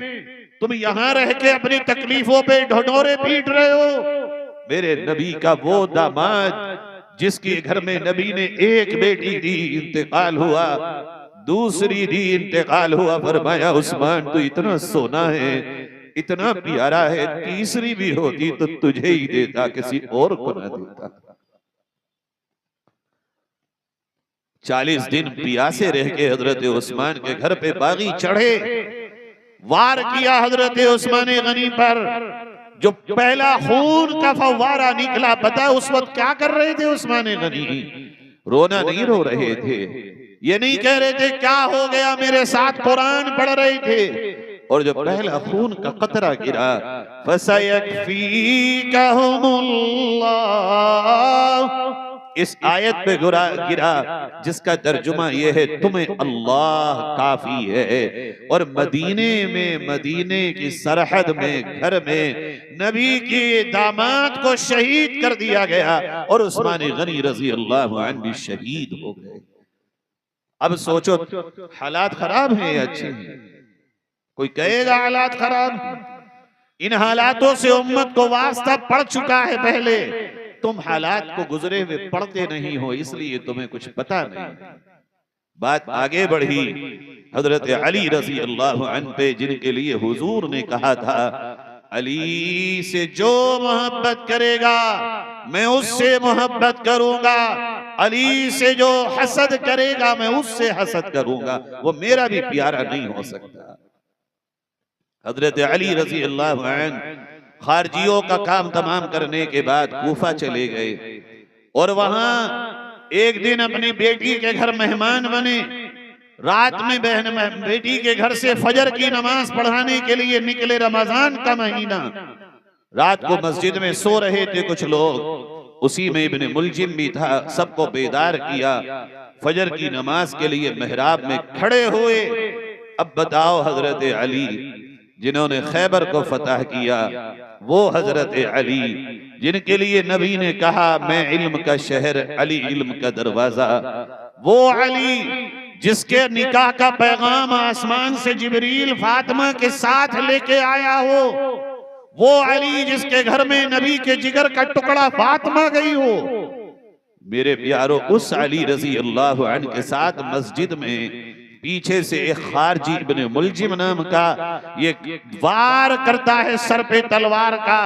तुम यहां रह के अपनी तकलीफों पे ढोढोरे पीट रहे हो। मेरे नबी का वो दामाद जिसके घर में नबी ने एक बेटी दी, इंतकाल हुआ, दूसरी दी, इंतकाल हुआ, फरमाया उस्मान तू इतना सोना है, इतना प्यारा है, तीसरी भी होती तो तुझे ही देता, किसी और को ना देता। 40 दिन प्यासे रह के हजरत उस्मान के घर पे बागी चढ़े, वार किया हजरत उस्मान गनी पर, जो पहला खून का फव्वारा निकला। पता उस वक्त क्या कर रहे थे उस्मान गनी? रोना नहीं रो रहे थे, ये नहीं कह रहे थे क्या हो गया, मेरे साथ कुरान पढ़ रहे थे। और जब पहला खून का कतरा गिरा, फसयकफीकहुमुल्लाह, इस आयत पे गिरा जिसका तर्जुमा यह है तुम्हें अल्लाह काफी है। और मदीने में, मदीने की सरहद में, घर में नबी के दामाद को शहीद कर दिया गया और उस्मान गनी रजी अल्लाह अन्हु भी शहीद हो गए। अब सोचो हालात खराब हैं या अच्छे हैं? कोई कहेगा हालात खराब? इन हालातों से उम्मत को वास्ता पड़ चुका है पहले। तुम हालात को गुजरे हुए पढ़ते नहीं हो, इसलिए तुम्हें कुछ पता नहीं। बात आगे बढ़ी, हजरत अली रजी अल्लाह अन्हु पे, जिनके लिए हुजूर ने कहा था अली से जो मोहब्बत करेगा मैं उससे मोहब्बत करूंगा, अली से जो हसद करेगा मैं उससे हसद करूंगा, वो मेरा भी प्यारा नहीं हो सकता। हजरत अली रजी अल्लाह अन्हु खारजियों का काम तमाम करने के बाद कूफा चले गए, और वहां एक दिन अपनी बेटी के घर मेहमान बने। रात में बेटी के घर से फजर की नमाज पढ़ाने के लिए निकले, रमजान का महीना। रात को मस्जिद में सो रहे थे कुछ लोग, उसी में इब्ने मुलजिम भी था, सबको बेदार किया। फजर की नमाज के लिए मेहराब में खड़े हुए। अब बताओ हजरत अली जिन्होंने खैबर को फतह किया, वो हजरत अली जिनके लिए नबी ने कहा मैं इल्म का शहर, अली इल्म का दरवाजा, वो अली जिसके निकाह का पैगाम आसमान से जिब्रील फातिमा के साथ लेके आया हो, वो अली जिसके घर में नबी के जिगर का टुकड़ा फातिमा गई हो। मेरे प्यारो, उस अली रजी अल्लाह अन्हु के साथ मस्जिद में पीछे से एक खारजी इब्ने मुलजिम नाम का ये वार करता है सर पे तलवार का।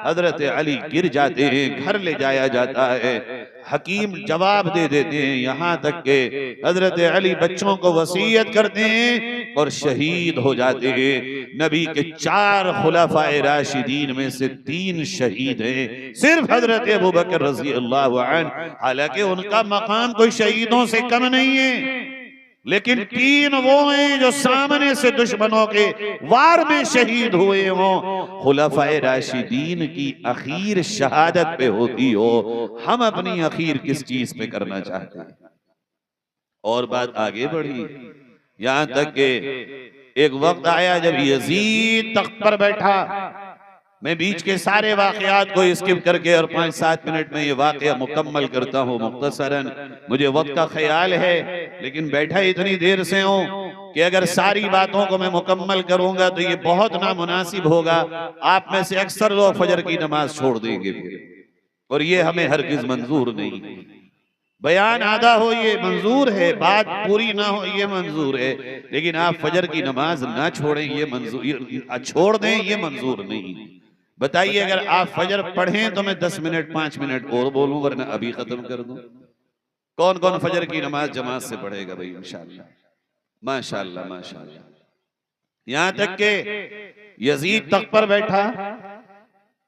हजरत अली गिर जाते हैं, घर ले जाया जाता है। हकीम जवाब दे देते हैं, यहाँ तक के हजरत अली बच्चों को वसीयत करते हैं और शहीद हो जाते हैं। नबी के 4 खुलाफाए राशिदीन में से 3 शहीद हैं, सिर्फ हजरत अबू बकर रज़ी अल्लाह अन्हु। हालांकि उनका मकाम कोई शहीदों से कम नहीं है, लेकिन 3 वो हैं जो सामने से दुश्मनों के वार में शहीद हुए हों। खुलाफाए राशिदीन की आखिर शहादत पे होती हो, हम अपनी आखिर किस चीज पे करना चाहते हैं? और बात आगे बढ़ी, यहां तक के एक वक्त आया जब यजीद तख्त पर बैठा। मैं बीच के सारे वाकयात को स्किप करके और 5-7 मिनट में ये वाकया मुकम्मल करता हूँ मुख्तसरन। मुझे वक्त का ख्याल है, लेकिन बैठा इतनी देर से हूँ कि अगर सारी बातों को मैं मुकम्मल करूंगा तो ये बहुत नामुनासिब होगा। आप में से अक्सर लोग फजर की नमाज छोड़ देंगे और ये हमें हरगिज मंजूर नहीं। बयान आधा हो ये मंजूर है, बात पूरी ना हो ये मंजूर है, लेकिन आप फजर की नमाज ना छोड़ें ये मंजूर, छोड़ दें ये मंजूर नहीं। बताइए, अगर आप फजर पढ़ें तो मैं 10 मिनट 5 मिनट और बोलूं, वरना अभी खत्म कर दूं। कौन कौन फजर की नमाज जमात से पढ़ेगा भाई? इंशाअल्लाह, माशाअल्लाह माशाअल्लाह। यहां तक के यजीद तख्त पर बैठा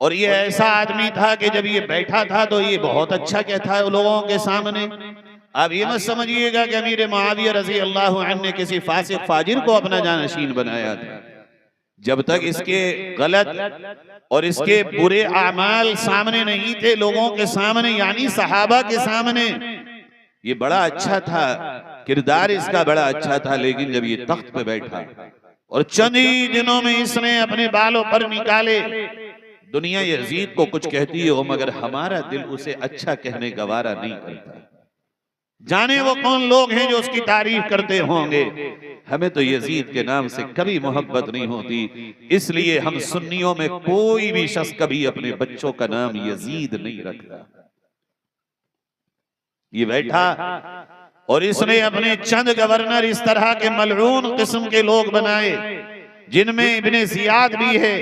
और ये ऐसा आदमी था कि जब ये बैठा था तो ये बहुत अच्छा कहता है लोगों के सामने। आप ये मत समझिएगा कि अमीर मुआविया रजी अल्लाह अन्हु ने किसी फासिक फाजिर को अपना जानशीन बनाया था। जब तक इसके गलत और इसके बुरे आमाल सामने नहीं थे लोगों के सामने, यानी सहाबा के सामने, ये बड़ा अच्छा था, किरदार इसका बड़ा अच्छा था। लेकिन जब ये तख्त पे बैठा और चंद ही दिनों में इसने अपने बालों पर निकाले, दुनिया यजीद को कुछ कहती हो मगर हमारा दिल उसे अच्छा कहने गवारा नहीं करता। जाने वो कौन लोग हैं जो उसकी तारीफ करते होंगे, हमें तो यजीद के नाम से कभी मोहब्बत नहीं होती। इसलिए हम सुन्नियों में कोई भी शख्स कभी अपने बच्चों का नाम यजीद नहीं रखता। ये बैठा और इसने अपने चंद गवर्नर इस तरह के मलऊन किस्म के लोग बनाए, जिनमें इब्ने जियाद भी है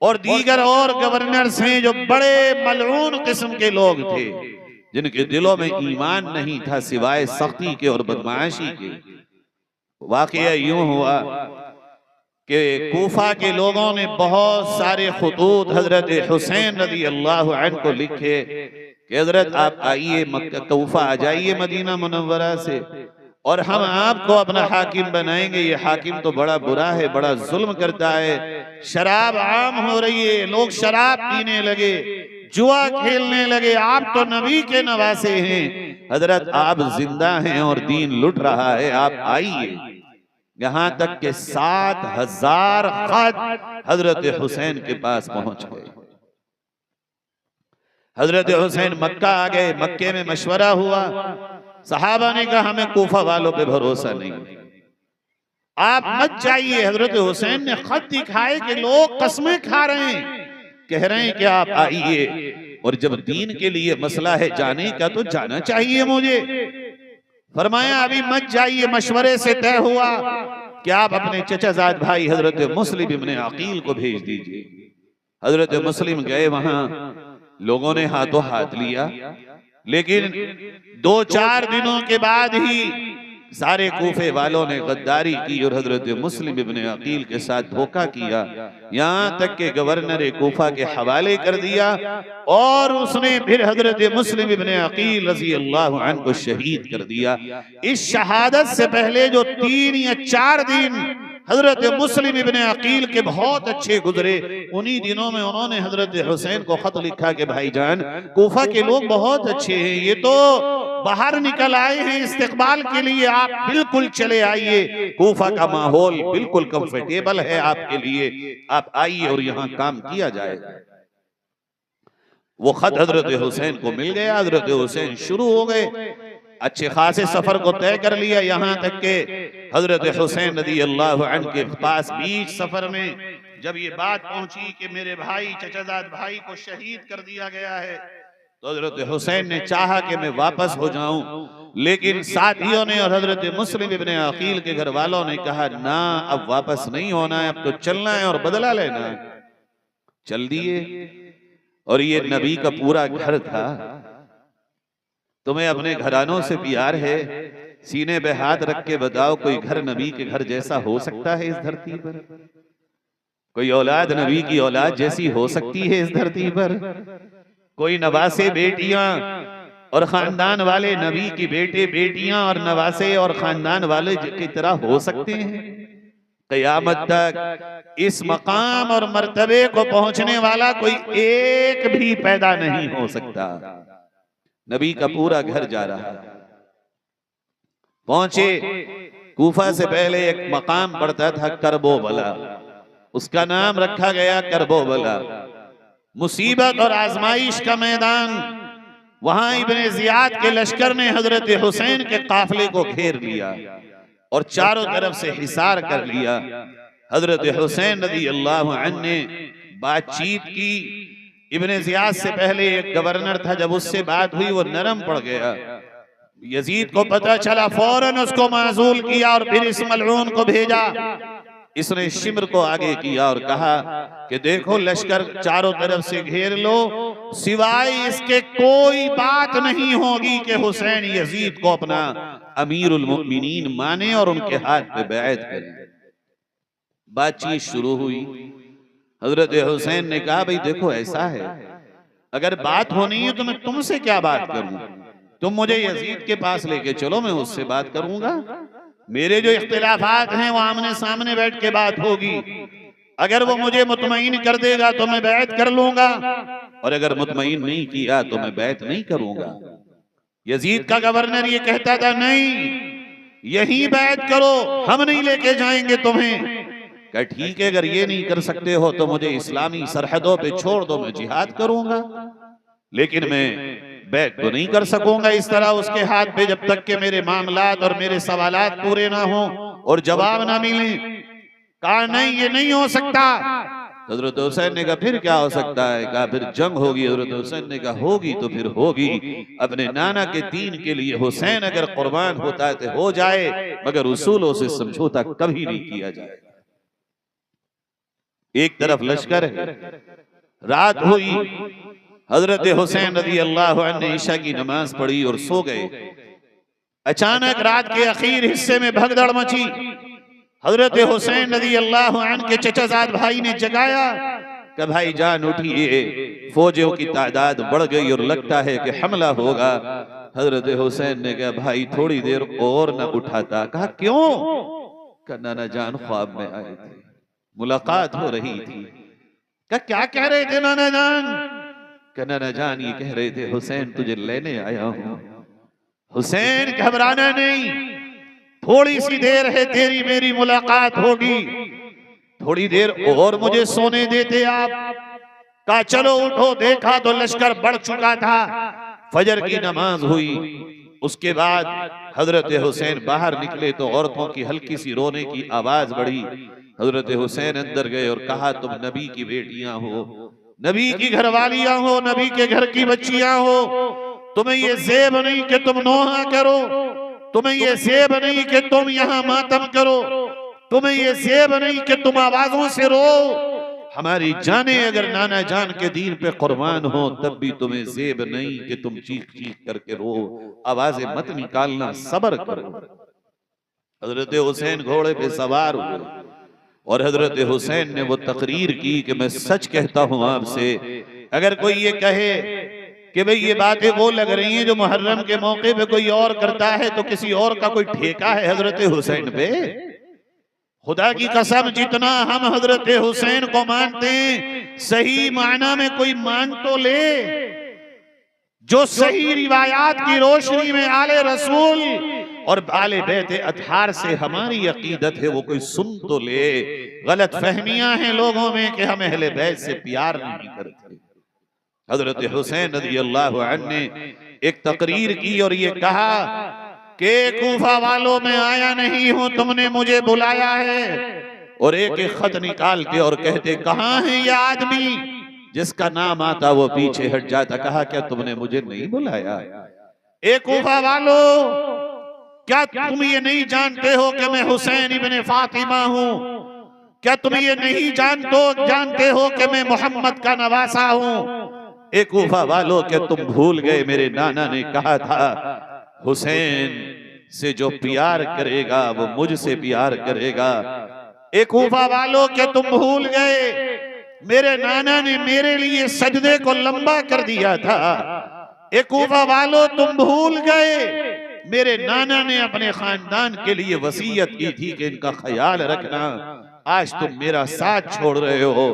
और दीगर और गवर्नर्स हैं जो बड़े मलऊन किस्म के लोग थे, जिनके दिलों में ईमान नहीं था सिवाय सख्ती के और बदमाशी के। वाकया यूं हुआ कि कूफा के लोगों ने बहुत सारे खुतूत हजरत हुसैन रज़ी अल्लाह अन्हु को लिखे कि हजरत आप आइए मक्का कूफा आ जाइए मदीना मुनव्वरा से और हम आपको अपना हाकिम बनाएंगे। ये हाकिम तो बड़ा बुरा है, बड़ा जुल्म करता है, शराब आम हो रही है, लोग शराब पीने लगे, जुआ खेलने लगे, आप तो नबी के नवासे हैं, हजरत आप जिंदा हैं और दीन लुट रहा है, आप आइए। यहां तक के 7,000 खत हजरत हुसैन के पास पहुंच गए। हजरत हुसैन मक्का आ गए। मक्के में मशवरा हुआ, सहाबा ने कहा हमें कूफा वालों पे भरोसा नहीं, आप मत जाइए। हजरत हुसैन ने खत दिखाए कि लोग कसमें खा रहे हैं, कह रहे हैं कि आप आइए, और जब दीन के लिए मसला है जाने का तो जाना चाहिए मुझे। फरमाया अभी मत जाइए। मशवरे से तय हुआ कि आप अपने चचाजाद भाई हजरत मुस्लिम इब्ने अकील को भेज दीजिए। हजरत मुस्लिम गए, वहां लोगों ने हाथों हाथ लिया, लेकिन 2-4 दिनों के बाद ही सारे कूफे वालों ने गद्दारी की और हजरत मुस्लिम इब्ने अकील के साथ धोखा किया, यहाँ तक के गवर्नर कूफा के हवाले कर दिया और उसने फिर हजरत मुस्लिम इब्ने अकील रज़ी अल्लाह अन्हु को शहीद कर दिया। इस शहादत से पहले जो 3 या 4 दिन हजरत मुस्लिम इब्ने अकील के बहुत अच्छे गुजरे, उन्हीं दिनों में उन्होंने हजरत हुसैन को खत लिखा कि भाईजान कूफा के लोग बहुत अच्छे हैं, ये तो बाहर निकल आए हैं इस्तिकबाल के लिए, आप बिल्कुल चले आइए, कूफा का माहौल बिल्कुल कंफर्टेबल है आपके लिए, आप आइए और यहाँ काम किया जाएगा। वो खत हजरत हुसैन को मिल गया। हजरत हुसैन शुरू हो गए, अच्छे खासे सफर को तय कर लिया, यहाँ तक के हजरत हुसैन रज़ी अल्लाह अन्हु के पास बीच सफर में जब ये बात पहुंची कि मेरे भाई चचाजाद भाई को शहीद कर दिया गया है, तो हजरत हुसैन ने चाहा कि मैं वापस हो जाऊं, लेकिन साथियों ने और हजरत मुस्लिम इब्ने अकील के घर वालों ने कहा ना, अब वापस नहीं होना है, अब तो चलना है और बदला लेना है। चल दिए। और ये नबी का पूरा घर था। तुम्हें अपने घरानों से प्यार है, सीने पे हाथ रख के बताओ कोई घर नबी के घर जैसा हो सकता है इस धरती पर? कोई औलाद नबी की औलाद जैसी हो सकती है इस धरती पर? कोई नवासे बेटियां और खानदान वाले नबी की बेटे बेटियां और नवासे और खानदान वाले की तरह हो सकते हैं? क़यामत तक इस मकाम और मर्तबे को पहुंचने वाला कोई एक भी पैदा नहीं हो सकता। नबी का पूरा घर जा रहा है। पहुंचे, कूफा से पहले एक मकाम पड़ता था करबोबला, उसका नाम रखा गया करबोबला। मुसीबत और आजमाइश का मैदान। वहां इब्ने जियाद के लश्कर ने हजरत हुसैन के काफिले को घेर लिया और चारों तरफ से हिसार कर लिया। हजरत हुसैन रज़ी अल्लाह अन्हु ने बातचीत की। इब्ने जियाद से पहले एक गवर्नर था, जब उससे बात हुई वो नरम पड़ गया। यजीद को पता चला, फौरन उसको माजूल किया और फिर इस मलऊन को भेजा। इसने शिमर को आगे किया और कहा कि देखो लश्कर चारों तरफ से घेर लो, सिवाय इसके कोई बात नहीं होगी कि हुसैन यजीद को अपना अमीरुल मोमिनीन माने और उनके हाथ पे बैत करे। बातचीत शुरू हुई। हजरत हुसैन ने कहा भाई देखो ऐसा है, अगर बात होनी है तो मैं तुमसे क्या बात करूं, तुम मुझे यजीद के पास लेके चलो, मैं उससे बात करूंगा। मेरे जो इख्तिलाफात हैं वो आमने सामने बैठ के बात होगी। अगर वो मुझे मुतमईन कर देगा तो मैं बैत कर लूंगा, और अगर मुतमईन नहीं किया तो मैं बैत नहीं करूंगा। यजीद का गवर्नर ये कहता था नहीं, यही बैत करो, हम नहीं लेके जाएंगे तुम्हें। कहा ठीक है, अगर ये नहीं कर सकते हो तो मुझे इस्लामी सरहदों पे छोड़ दो, मैं जिहाद करूंगा, लेकिन मैं बैत तो नहीं कर सकूंगा इस तरह उसके हाथ पे, जब तक के मेरे मामलात और मेरे सवालात पूरे ना हो और जवाब ना मिले। कहा नहीं, ये नहीं हो सकता। हजरत हुसैन ने कहा फिर क्या हो सकता है? कहा फिर जंग होगी। हजरत हुसैन ने कहा होगी तो फिर होगी, अपने नाना के दीन के लिए हुसैन अगर कुर्बान होता है तो हो जाए, मगर उसूलों से समझौता कभी नहीं किया जाए। एक तरफ लश्कर है, रात हुई, हजरत हुसैन रज़ी अल्लाह अन्हु ने ईशा की नमाज पढ़ी और सो गए। अचानक रात के आखिर हिस्से में भगदड़ मची। हजरत हुसैन रज़ी अल्लाह अन्हु के चचाजाद भाई ने जगाया कि भाई जान उठिए, फौजियों की तादाद बढ़ गई और लगता है कि हमला होगा। हजरत हुसैन ने कहा भाई थोड़ी देर और न उठाता। कहा क्यों? कहा नाना जान ख्वाब में आए थे, मुलाकात हो रही थी। कहा क्या कह रहे थे नाना जान? कहा नाना जान ये कह रहे थे हुसैन तुझे लेने आया हूं। हुसैन घबराना नहीं, थोड़ी सी देर है तेरी मेरी मुलाकात होगी, थोड़ी देर और मुझे सोने देते आप। कहा चलो उठो। देखा तो लश्कर बढ़ चुका था। फजर की नमाज हुई, उसके बाद हजरत हुसैन बाहर निकले तो औरतों की हल्की सी रोने की आवाज बढ़ी। हजरत हुसैन अंदर गए और कहा तुम नबी की बेटियां हो, नबी की घरवालियां हो, नबी के घर की बच्चियां हो, तुम्हें ये ज़ेब नहीं कि तुम नोहा करो, तुम्हें ये ज़ेब नहीं कि तुम यहाँ मातम करो, तुम्हें ये ज़ेब नहीं कि तुम आवाजों से रो। हमारी जाने अगर नाना जान के दीन पे कुर्बान हो तब भी तुम्हें ज़ेब नहीं कि तुम चीख चीख करके रो, आवाजें मत निकालना, सब्र करो। हजरत हुसैन घोड़े पे सवार हुए और हजरत हुसैन ने वो तकरीर की कि मैं सच कहता हूं आपसे, अगर कोई ये कहे कि भाई ये बातें वो लग रही हैं जो मुहर्रम के मौके पे कोई और करता है तो किसी और का कोई ठेका है हजरत हुसैन पे? खुदा की कसम जितना हम हजरत हुसैन को मानते हैं, सही मायना में कोई मान तो ले। जो सही रिवायात की रोशनी में आले रसूल और आले बैत अतहार से हमारी अकीदत है वो कोई सुन तो ले। गलत फहमियां हैं लोगों में कि हम अहले बैत से प्यार नहीं करते। हजरत हुसैन रज़ी अल्लाह अन्हु ने एक तकरीर की और ये कहा कि कूफा वालों में आया नहीं हूं, तुमने मुझे बुलाया है। और एक एक खत निकालते और कहते कहां है ये आदमी? जिसका नाम आता वो पीछे हट जाता। कहा क्या तुमने मुझे नहीं बुलाया? ए कूफा वालों, क्या तुम ये नहीं जानते हो कि मैं हुसैन इब्ने फातिमा हूं? क्या तुम ये नहीं जानते हो कि मैं मोहम्मद का नवासा हूं? ए कूफा वालों, क्या तुम भूल गए मेरे नाना ने कहा था हुसैन से जो प्यार करेगा वो मुझसे प्यार करेगा। ए कूफा वालों, क्या तुम भूल गए मेरे नाना ने मेरे लिए सजदे को लंबा कर दिया था? ए कूफा वालों, तुम भूल गए मेरे नाना ने अपने खानदान के लिए वसीयत की थी कि इनका ख्याल रखना। आज तुम मेरा साथ छोड़ रहे हो।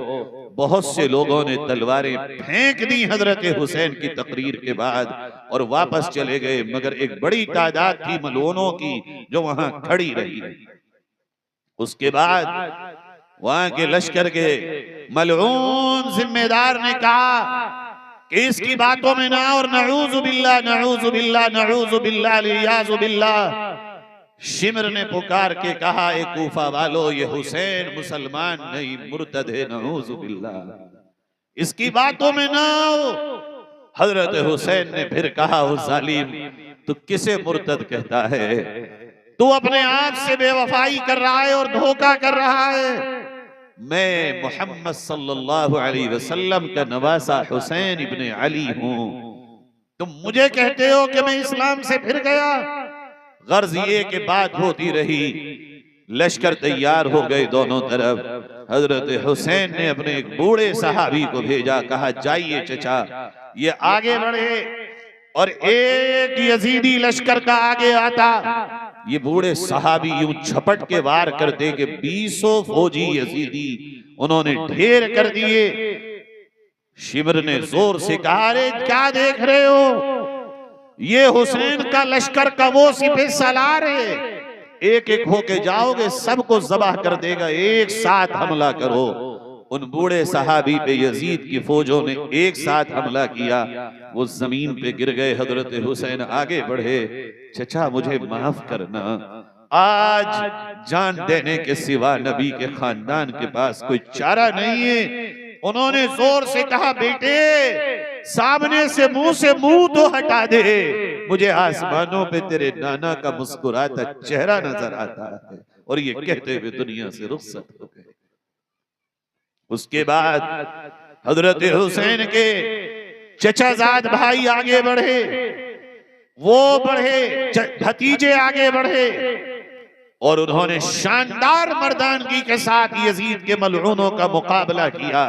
बहुत से लोगों ने तलवारें फेंक दी हजरत हुसैन की तकरीर के बाद और वापस चले गए, मगर एक बड़ी तादाद थी मलूनों की जो वहां खड़ी रही। उसके बाद वहां के लश्कर के मलऊन जिम्मेदार ने कहा कि इसकी बातों में ना और नऊज़ु बिल्लाह नऊज़ु बिल्लाह नऊज़ु बिल्लाह लियाज़ु बिल्लाह। शिमर ने पुकार के कहा ए कूफा वालों, ये हुसैन मुसलमान नहीं मुर्तद है, नऊज़ु बिल्लाह, इसकी बातों में ना आओ। हजरत हुसैन ने फिर कहा ओ जालिम, तू किसे मुर्तद कहता है? तू अपने आप से बेवफाई कर रहा है और धोखा कर रहा है। मैं मोहम्मद सल्लल्लाहु अलैहि वसल्लम का नवासा हुसैन इब्ने अली हूं। तुम मुझे कहते हो कि मैं इस्लाम से फिर गया। गर्ज ये के बात होती रही, लश्कर तैयार हो गए दोनों तरफ। हजरत हुसैन ने अपने एक बूढ़े सहाबी को भेजा, कहा जाइए चचा ये आगे बढ़े, और एक यजीदी लश्कर का आगे आता, ये बूढ़े सहाबी यूं झपट के वार करते कि 20 फौजी यजीदी उन्होंने ढेर कर दिए। शिमर ने जोर से कहा, अरे क्या देख रहे हो, ये हुसैन का लश्कर का वो सिपह सालार है, एक एक होके जाओगे सबको जबाह कर देगा, एक साथ हमला करो। उन बूढ़े सहाबी पे यजीद की फौजों ने एक साथ हमला किया, वो जमीन पे गिर गए। हजरत हुसैन आगे बढ़े, चचा मुझे माफ करना, आज जान देने के सिवा नबी के खानदान के पास कोई चारा नहीं है। उन्होंने जोर से कहा, बेटे सामने से मुंह तो हटा दे, मुझे आसमानों पे तेरे नाना का मुस्कुराता चेहरा नजर आता है। और ये कहते हुए दुनिया से रुखसत हो गए। उसके बाद हजरत हुसैन के चचाजाद भाई आगे बढ़े, वो बढ़े, भतीजे आगे बढ़े, और उन्होंने शानदार मर्दानगी के साथ यजीद के मलऊनों का मुकाबला किया।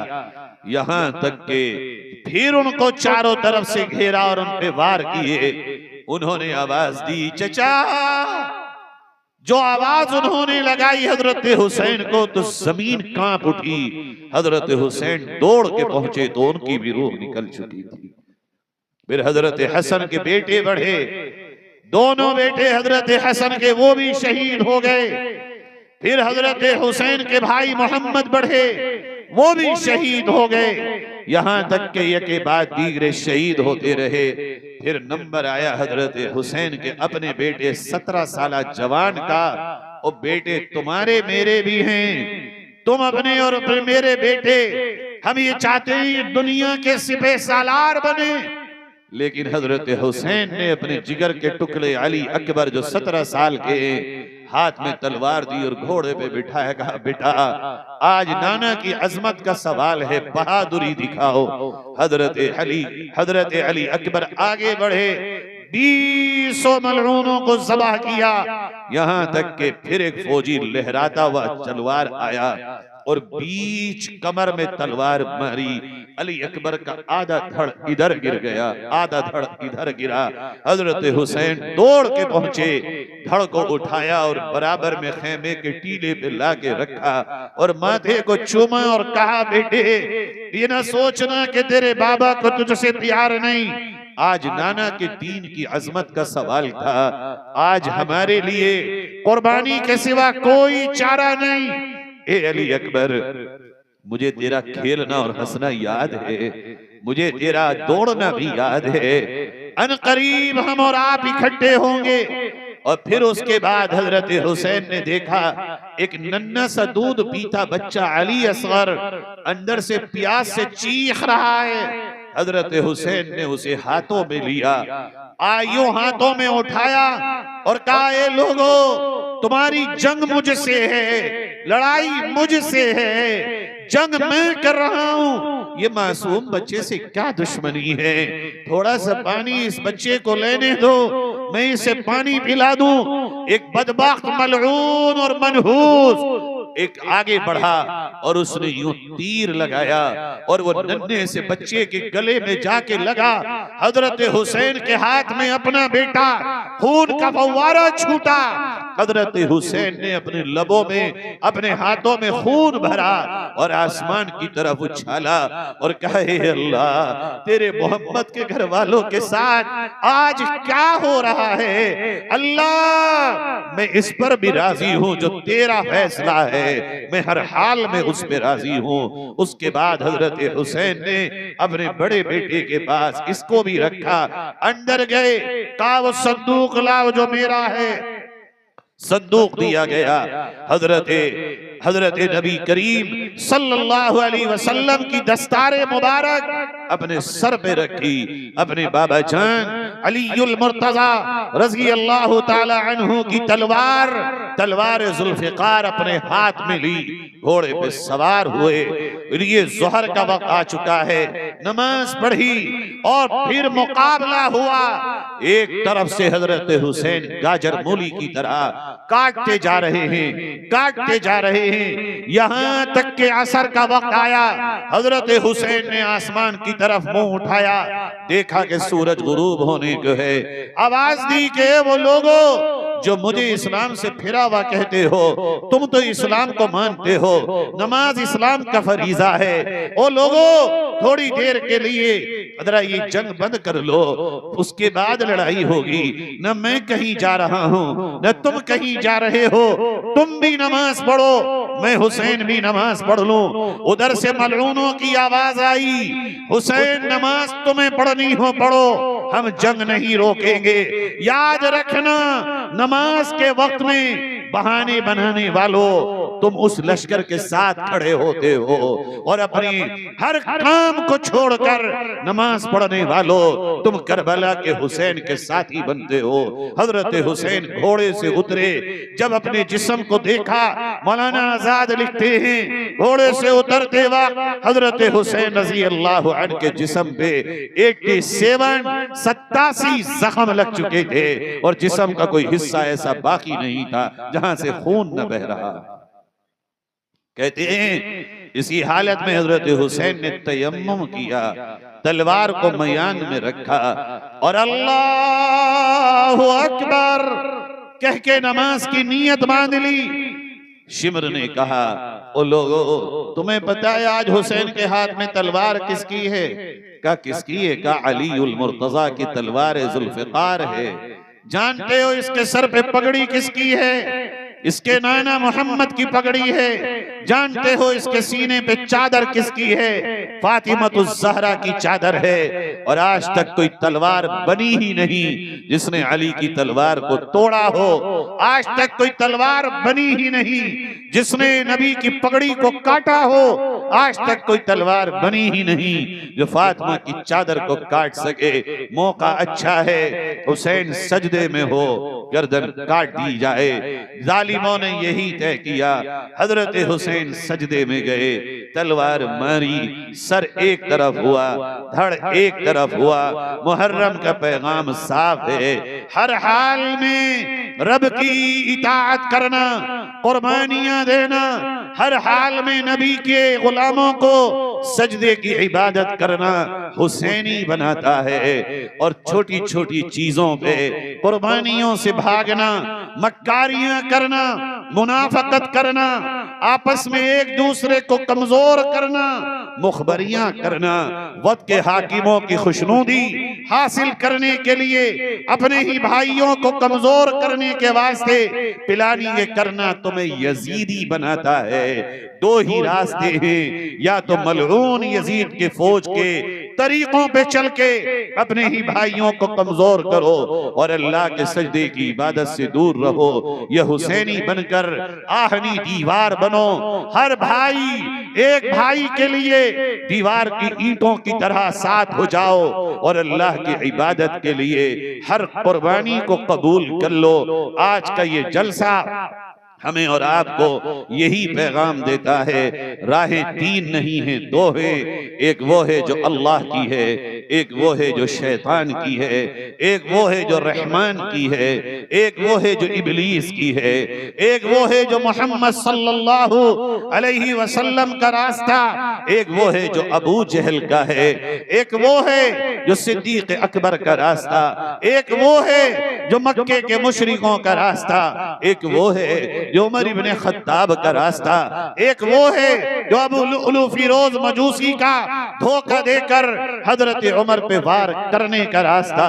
यहां तक के फिर उनको चारों तरफ से घेरा और उन पे वार किए। उन्होंने आवाज दी, चचा। जो आवाज उन्होंने लगाई हजरत हुसैन को तो जमीन कांप उठी। हजरत हुसैन दौड़ के पहुंचे तो उनकी भी रूह निकल चुकी थी। फिर हजरत हसन के बेटे बढ़े, दोनों बेटे हजरत हसन के वो भी शहीद हो गए। फिर हजरत हुसैन के भाई मोहम्मद बढ़े, वो भी शहीद हो गए। यहां तक के एक के बाद दीगरे शहीद होते रहे। फिर नंबर आया हजरत हुसैन के अपने बेटे 17 साल जवान का। और बेटे तुम्हारे मेरे भी हैं, तुम अपने और मेरे बेटे, हम ये चाहते हैं ये दुनिया के सिपह सालार बने। लेकिन हजरत हुसैन ने अपने जिगर के टुकड़े अली अकबर जो 17 साल के हाथ में तलवार दी और घोड़े पे बिठाया, कहा बेटा आज नाना की अजमत का सवाल है, बहादुरी दिखाओ। हजरत अली अकबर आगे बढ़े, 20 मलऊनों को ज़बाह किया। यहां तक के फिर एक फौजी लहराता हुआ तलवार आया और बीच कमर में तलवार मारी। अली अकबर का आधा धड़ इधर गिर गया, आधा धड़ इधर गिरा। हजरत हुसैन दौड़ के पहुंचे, धड़ को उठाया और बराबर में खेमे के टीले पे ला के रखा और माथे को चूमा और कहा, बेटे ये ना सोचना कि तेरे बाबा को तुझसे प्यार नहीं, आज नाना के दीन की अजमत का सवाल था। आज हमारे लिए कुर्बानी के सिवा कोई चारा नहीं। ए अली अकबर, मुझे तेरा खेलना और हंसना याद है, मुझे तेरा दौड़ना भी याद है। अनकरीब हम और आप इकट्ठे होंगे। और फिर उसके बाद हजरत हुसैन ने देखा एक नन्हा सा दूध पीता बच्चा अली असगर अंदर से प्यास से चीख रहा है। हजरत हुसैन ने उसे हाथों में लिया, आयु हाथों में उठाया और कहा, ए लोगों, तुम्हारी जंग मुझसे है, लड़ाई मुझसे है, जंग मैं कर रहा हूं। ये मासूम बच्चे से क्या दुश्मनी है? थोड़ा सा पानी इस बच्चे को लेने दो, मैं इसे पानी पिला दूं। एक बदबख्त मलऊन और मनहूस एक आगे बढ़ा और उसने यूं तीर लगाया और वो नन्हे से बच्चे के गले में जाके लगा। हजरत हुसैन के हाथ में अपना बेटा, खून का फव्वारा छूटा। हजरत हुसैन ने अपने लबों में, अपने हाथों में खून भरा और आसमान की तरफ उछाला और कहा, हे अल्लाह, तेरे मोहम्मद के घर वालों के साथ आज क्या हो रहा है? अल्लाह, मैं इस पर भी राजी हूं जो तेरा फैसला है, मैं हर हाल में उस पे राजी हूं। उसके बाद हजरत हुसैन ने अपने बड़े बेटे के पास इसको भी रखा। अंदर गए, कहा वो संदूक लाओ जो मेरा है। संदूक दिया गया। हजरत नबी करीम सल्लल्लाहु अलैहि वसल्लम की दस्तारे मुबारक अपने सर पे रखी। अपने बाबा जान अलीउल मुर्तजा रज़ी अल्लाह ताला अन्हु की तलवार तलवार जुल्फिकार अपने हाथ में ली, घोड़े पे सवार हुए। ये जोहर का वक्त आ चुका है, नमाज पढ़ी और फिर मुकाबला हुआ। एक तरफ से हजरत हुसैन गाजर मूली की तरह काटते जा रहे हैं, काटते जा रहे हैं, यहां तक के असर का वक्त आया। हजरत हुसैन ने आसमान की तरफ मुंह उठाया, देखा कि सूरज गुरूब होने को है। आवाज दी कि वो लोगों जो मुझे इस्लाम से फिरा हुआ कहते हो, तुम तो इस्लाम को मानते हो, नमाज इस्लाम का फरीजा है। ओ लोगों, थोड़ी देर के लिए जरा ये जंग बंद कर लो, उसके बाद लड़ाई होगी। न मैं कहीं जा रहा हूं, न तुम कहीं जा रहे हो। तुम भी नमाज पढ़ो, मैं हुसैन भी नमाज पढ़ लूं। उधर से मलऊनों की आवाज आई, हुसैन नमाज तुम्हें पढ़नी हो पढ़ो, हम जंग नहीं रोकेंगे। याद रखना, नमाज के वक्त में बहाने बनाने वालों, तुम उस लश्कर के साथ खड़े होते हो, और अपनी हर काम को छोड़कर नमाज पढ़ने वालों, तुम करबला के हुसैन के साथी बनते हो। हजरत हुसैन घोड़े से उतरे, जब अपने जिस्म को देखा, मौलाना आजाद लिखते हैं घोड़े से उतरते वक्त हजरत हुसैन रजी अल्लाह अन्हु के जिस्म पे 87 जख्म लग चुके थे, और जिस्म का कोई हिस्सा ऐसा बाकी नहीं था जहां से खून न बह रहा। कहते हैं इसी हालत में हजरत हुसैन ने तयम्मुम किया, तलवार को मैदान में रखा और अल्लाहु अकबर कह के नमाज की नीयत बांध ली। शिमर ने कहा, ओ लोगों, तुम्हें पता है आज हुसैन के हाथ में तलवार किसकी है? कहा किसकी है? कहा अली उल मुर्तजा की तलवार जुल्फिकार है। जानते हो इसके सर पे पगड़ी किसकी है? इसके नाना मोहम्मद की पगड़ी है। जानते हो इसके सीने पे चादर किसकी है? फातिमतुज़ ज़हरा की चादर है। और आज तक कोई तलवार बनी ही नहीं जिसने अली की तलवार को तोड़ा हो। आज तक कोई तलवार बनी ही नहीं जिसने नबी की पगड़ी को काटा हो। आज तक कोई तलवार बनी ही नहीं जो फातिमा की चादर को काट सके। मौका अच्छा है, हुसैन सजदे में हो, गर्दन काट दी जाए। जालिमों ने यही तय किया। हजरत हुसैन सजदे में गए, तलवार मारी, सर एक तरफ हुआ, धड़ एक तरफ हुआ। मुहर्रम का पैगाम साफ है, हर हाल में रब की इताअत करना, कुर्बानियां देना, हर हाल में नबी के गुलामों को सजदे की इबादत करना हुसैनी बनाता है। और छोटी छोटी चीजों पे कुर्बानियों से भागना, मक्कारियां करना, मुनाफकत करना, आपस में एक दूसरे को कमजोर करना, मुखबरियां करना, वक्त के हाकिमों की खुशनुदी हासिल करने के लिए अपने ही भाइयों को कमजोर करने के वास्ते पिलानी करना तुम्हें यजीदी बनाता है। दो ही रास्ते हैं, या तो मलऊन यजीद के फौज के तरीकों पे चल के अपने ही भाइयों को कमजोर करो और अल्लाह के सजदे की इबादत से दूर रहो, यह हुसैनी बनकर आहनी दीवार बनो। हर भाई एक भाई के लिए दीवार की ईंटों की तरह साथ हो जाओ और अल्लाह की इबादत के लिए हर कुर्बानी को कबूल कर लो। आज का ये जलसा हमें और आपको यही पैगाम देता है। राहें तीन नहीं हैं, दो है। एक वो है जो अल्लाह की है, एक वो है जो शैतान की है, एक वो है जो रहमान की है, एक वो है जो इबलीस की है, एक वो है जो मोहम्मद सल्लल्लाहु अलैहि वसल्लम का रास्ता, एक वो है जो अबू जहल का है, एक वो है जो सिद्दीक अकबर का रास्ता, एक वो है जो मक्के के मुशरिकों का रास्ता, एक वो है जो उमर इब्ने खत्ताब का रास्ता, एक वो है जो अबू लुलु फिरोज मजूसी का धोखा देकर हजरत उमर पे वार करने का रास्ता,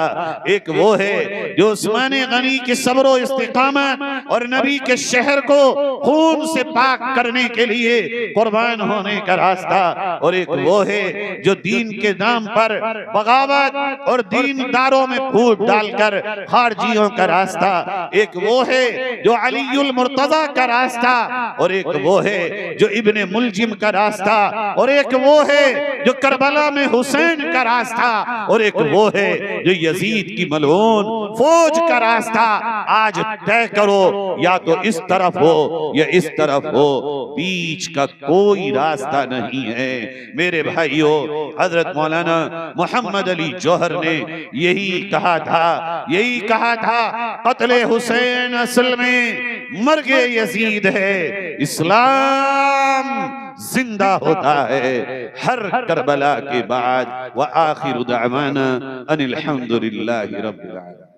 एक वो है जो उस्मान गनी की सब्र और इस्तिकामत और नबी के शहर को खून से पाक करने के लिए कुर्बान होने का रास्ता, और एक वो है जो दीन के नाम पर बगावत दावत और दीनदारों में फूट डालकर खारजियों का रास्ता, एक वो है जो अलीउल मुर्तजा का रास्ता, और एक वो है जो इब्ने मुलजिम का रास्ता, और एक वो है जो करबला में हुसैन का रास्ता, और एक वो है जो यजीद की मलऊन फौज का रास्ता। आज तय करो, या तो इस तरफ हो या इस तरफ हो, बीच का कोई रास्ता नहीं है। मेरे भाइयों, हजरत मौलाना मोहम्मद अली जौहर ने यही कहा था, कत्ले हुसैन असल में मर्गे यजीद है, इस्लाम जिंदा होता है हर करबला के बाद। व आखिरु दअवाना अनिल हम्दुलिल्लाहि रब्बिल आलमीन।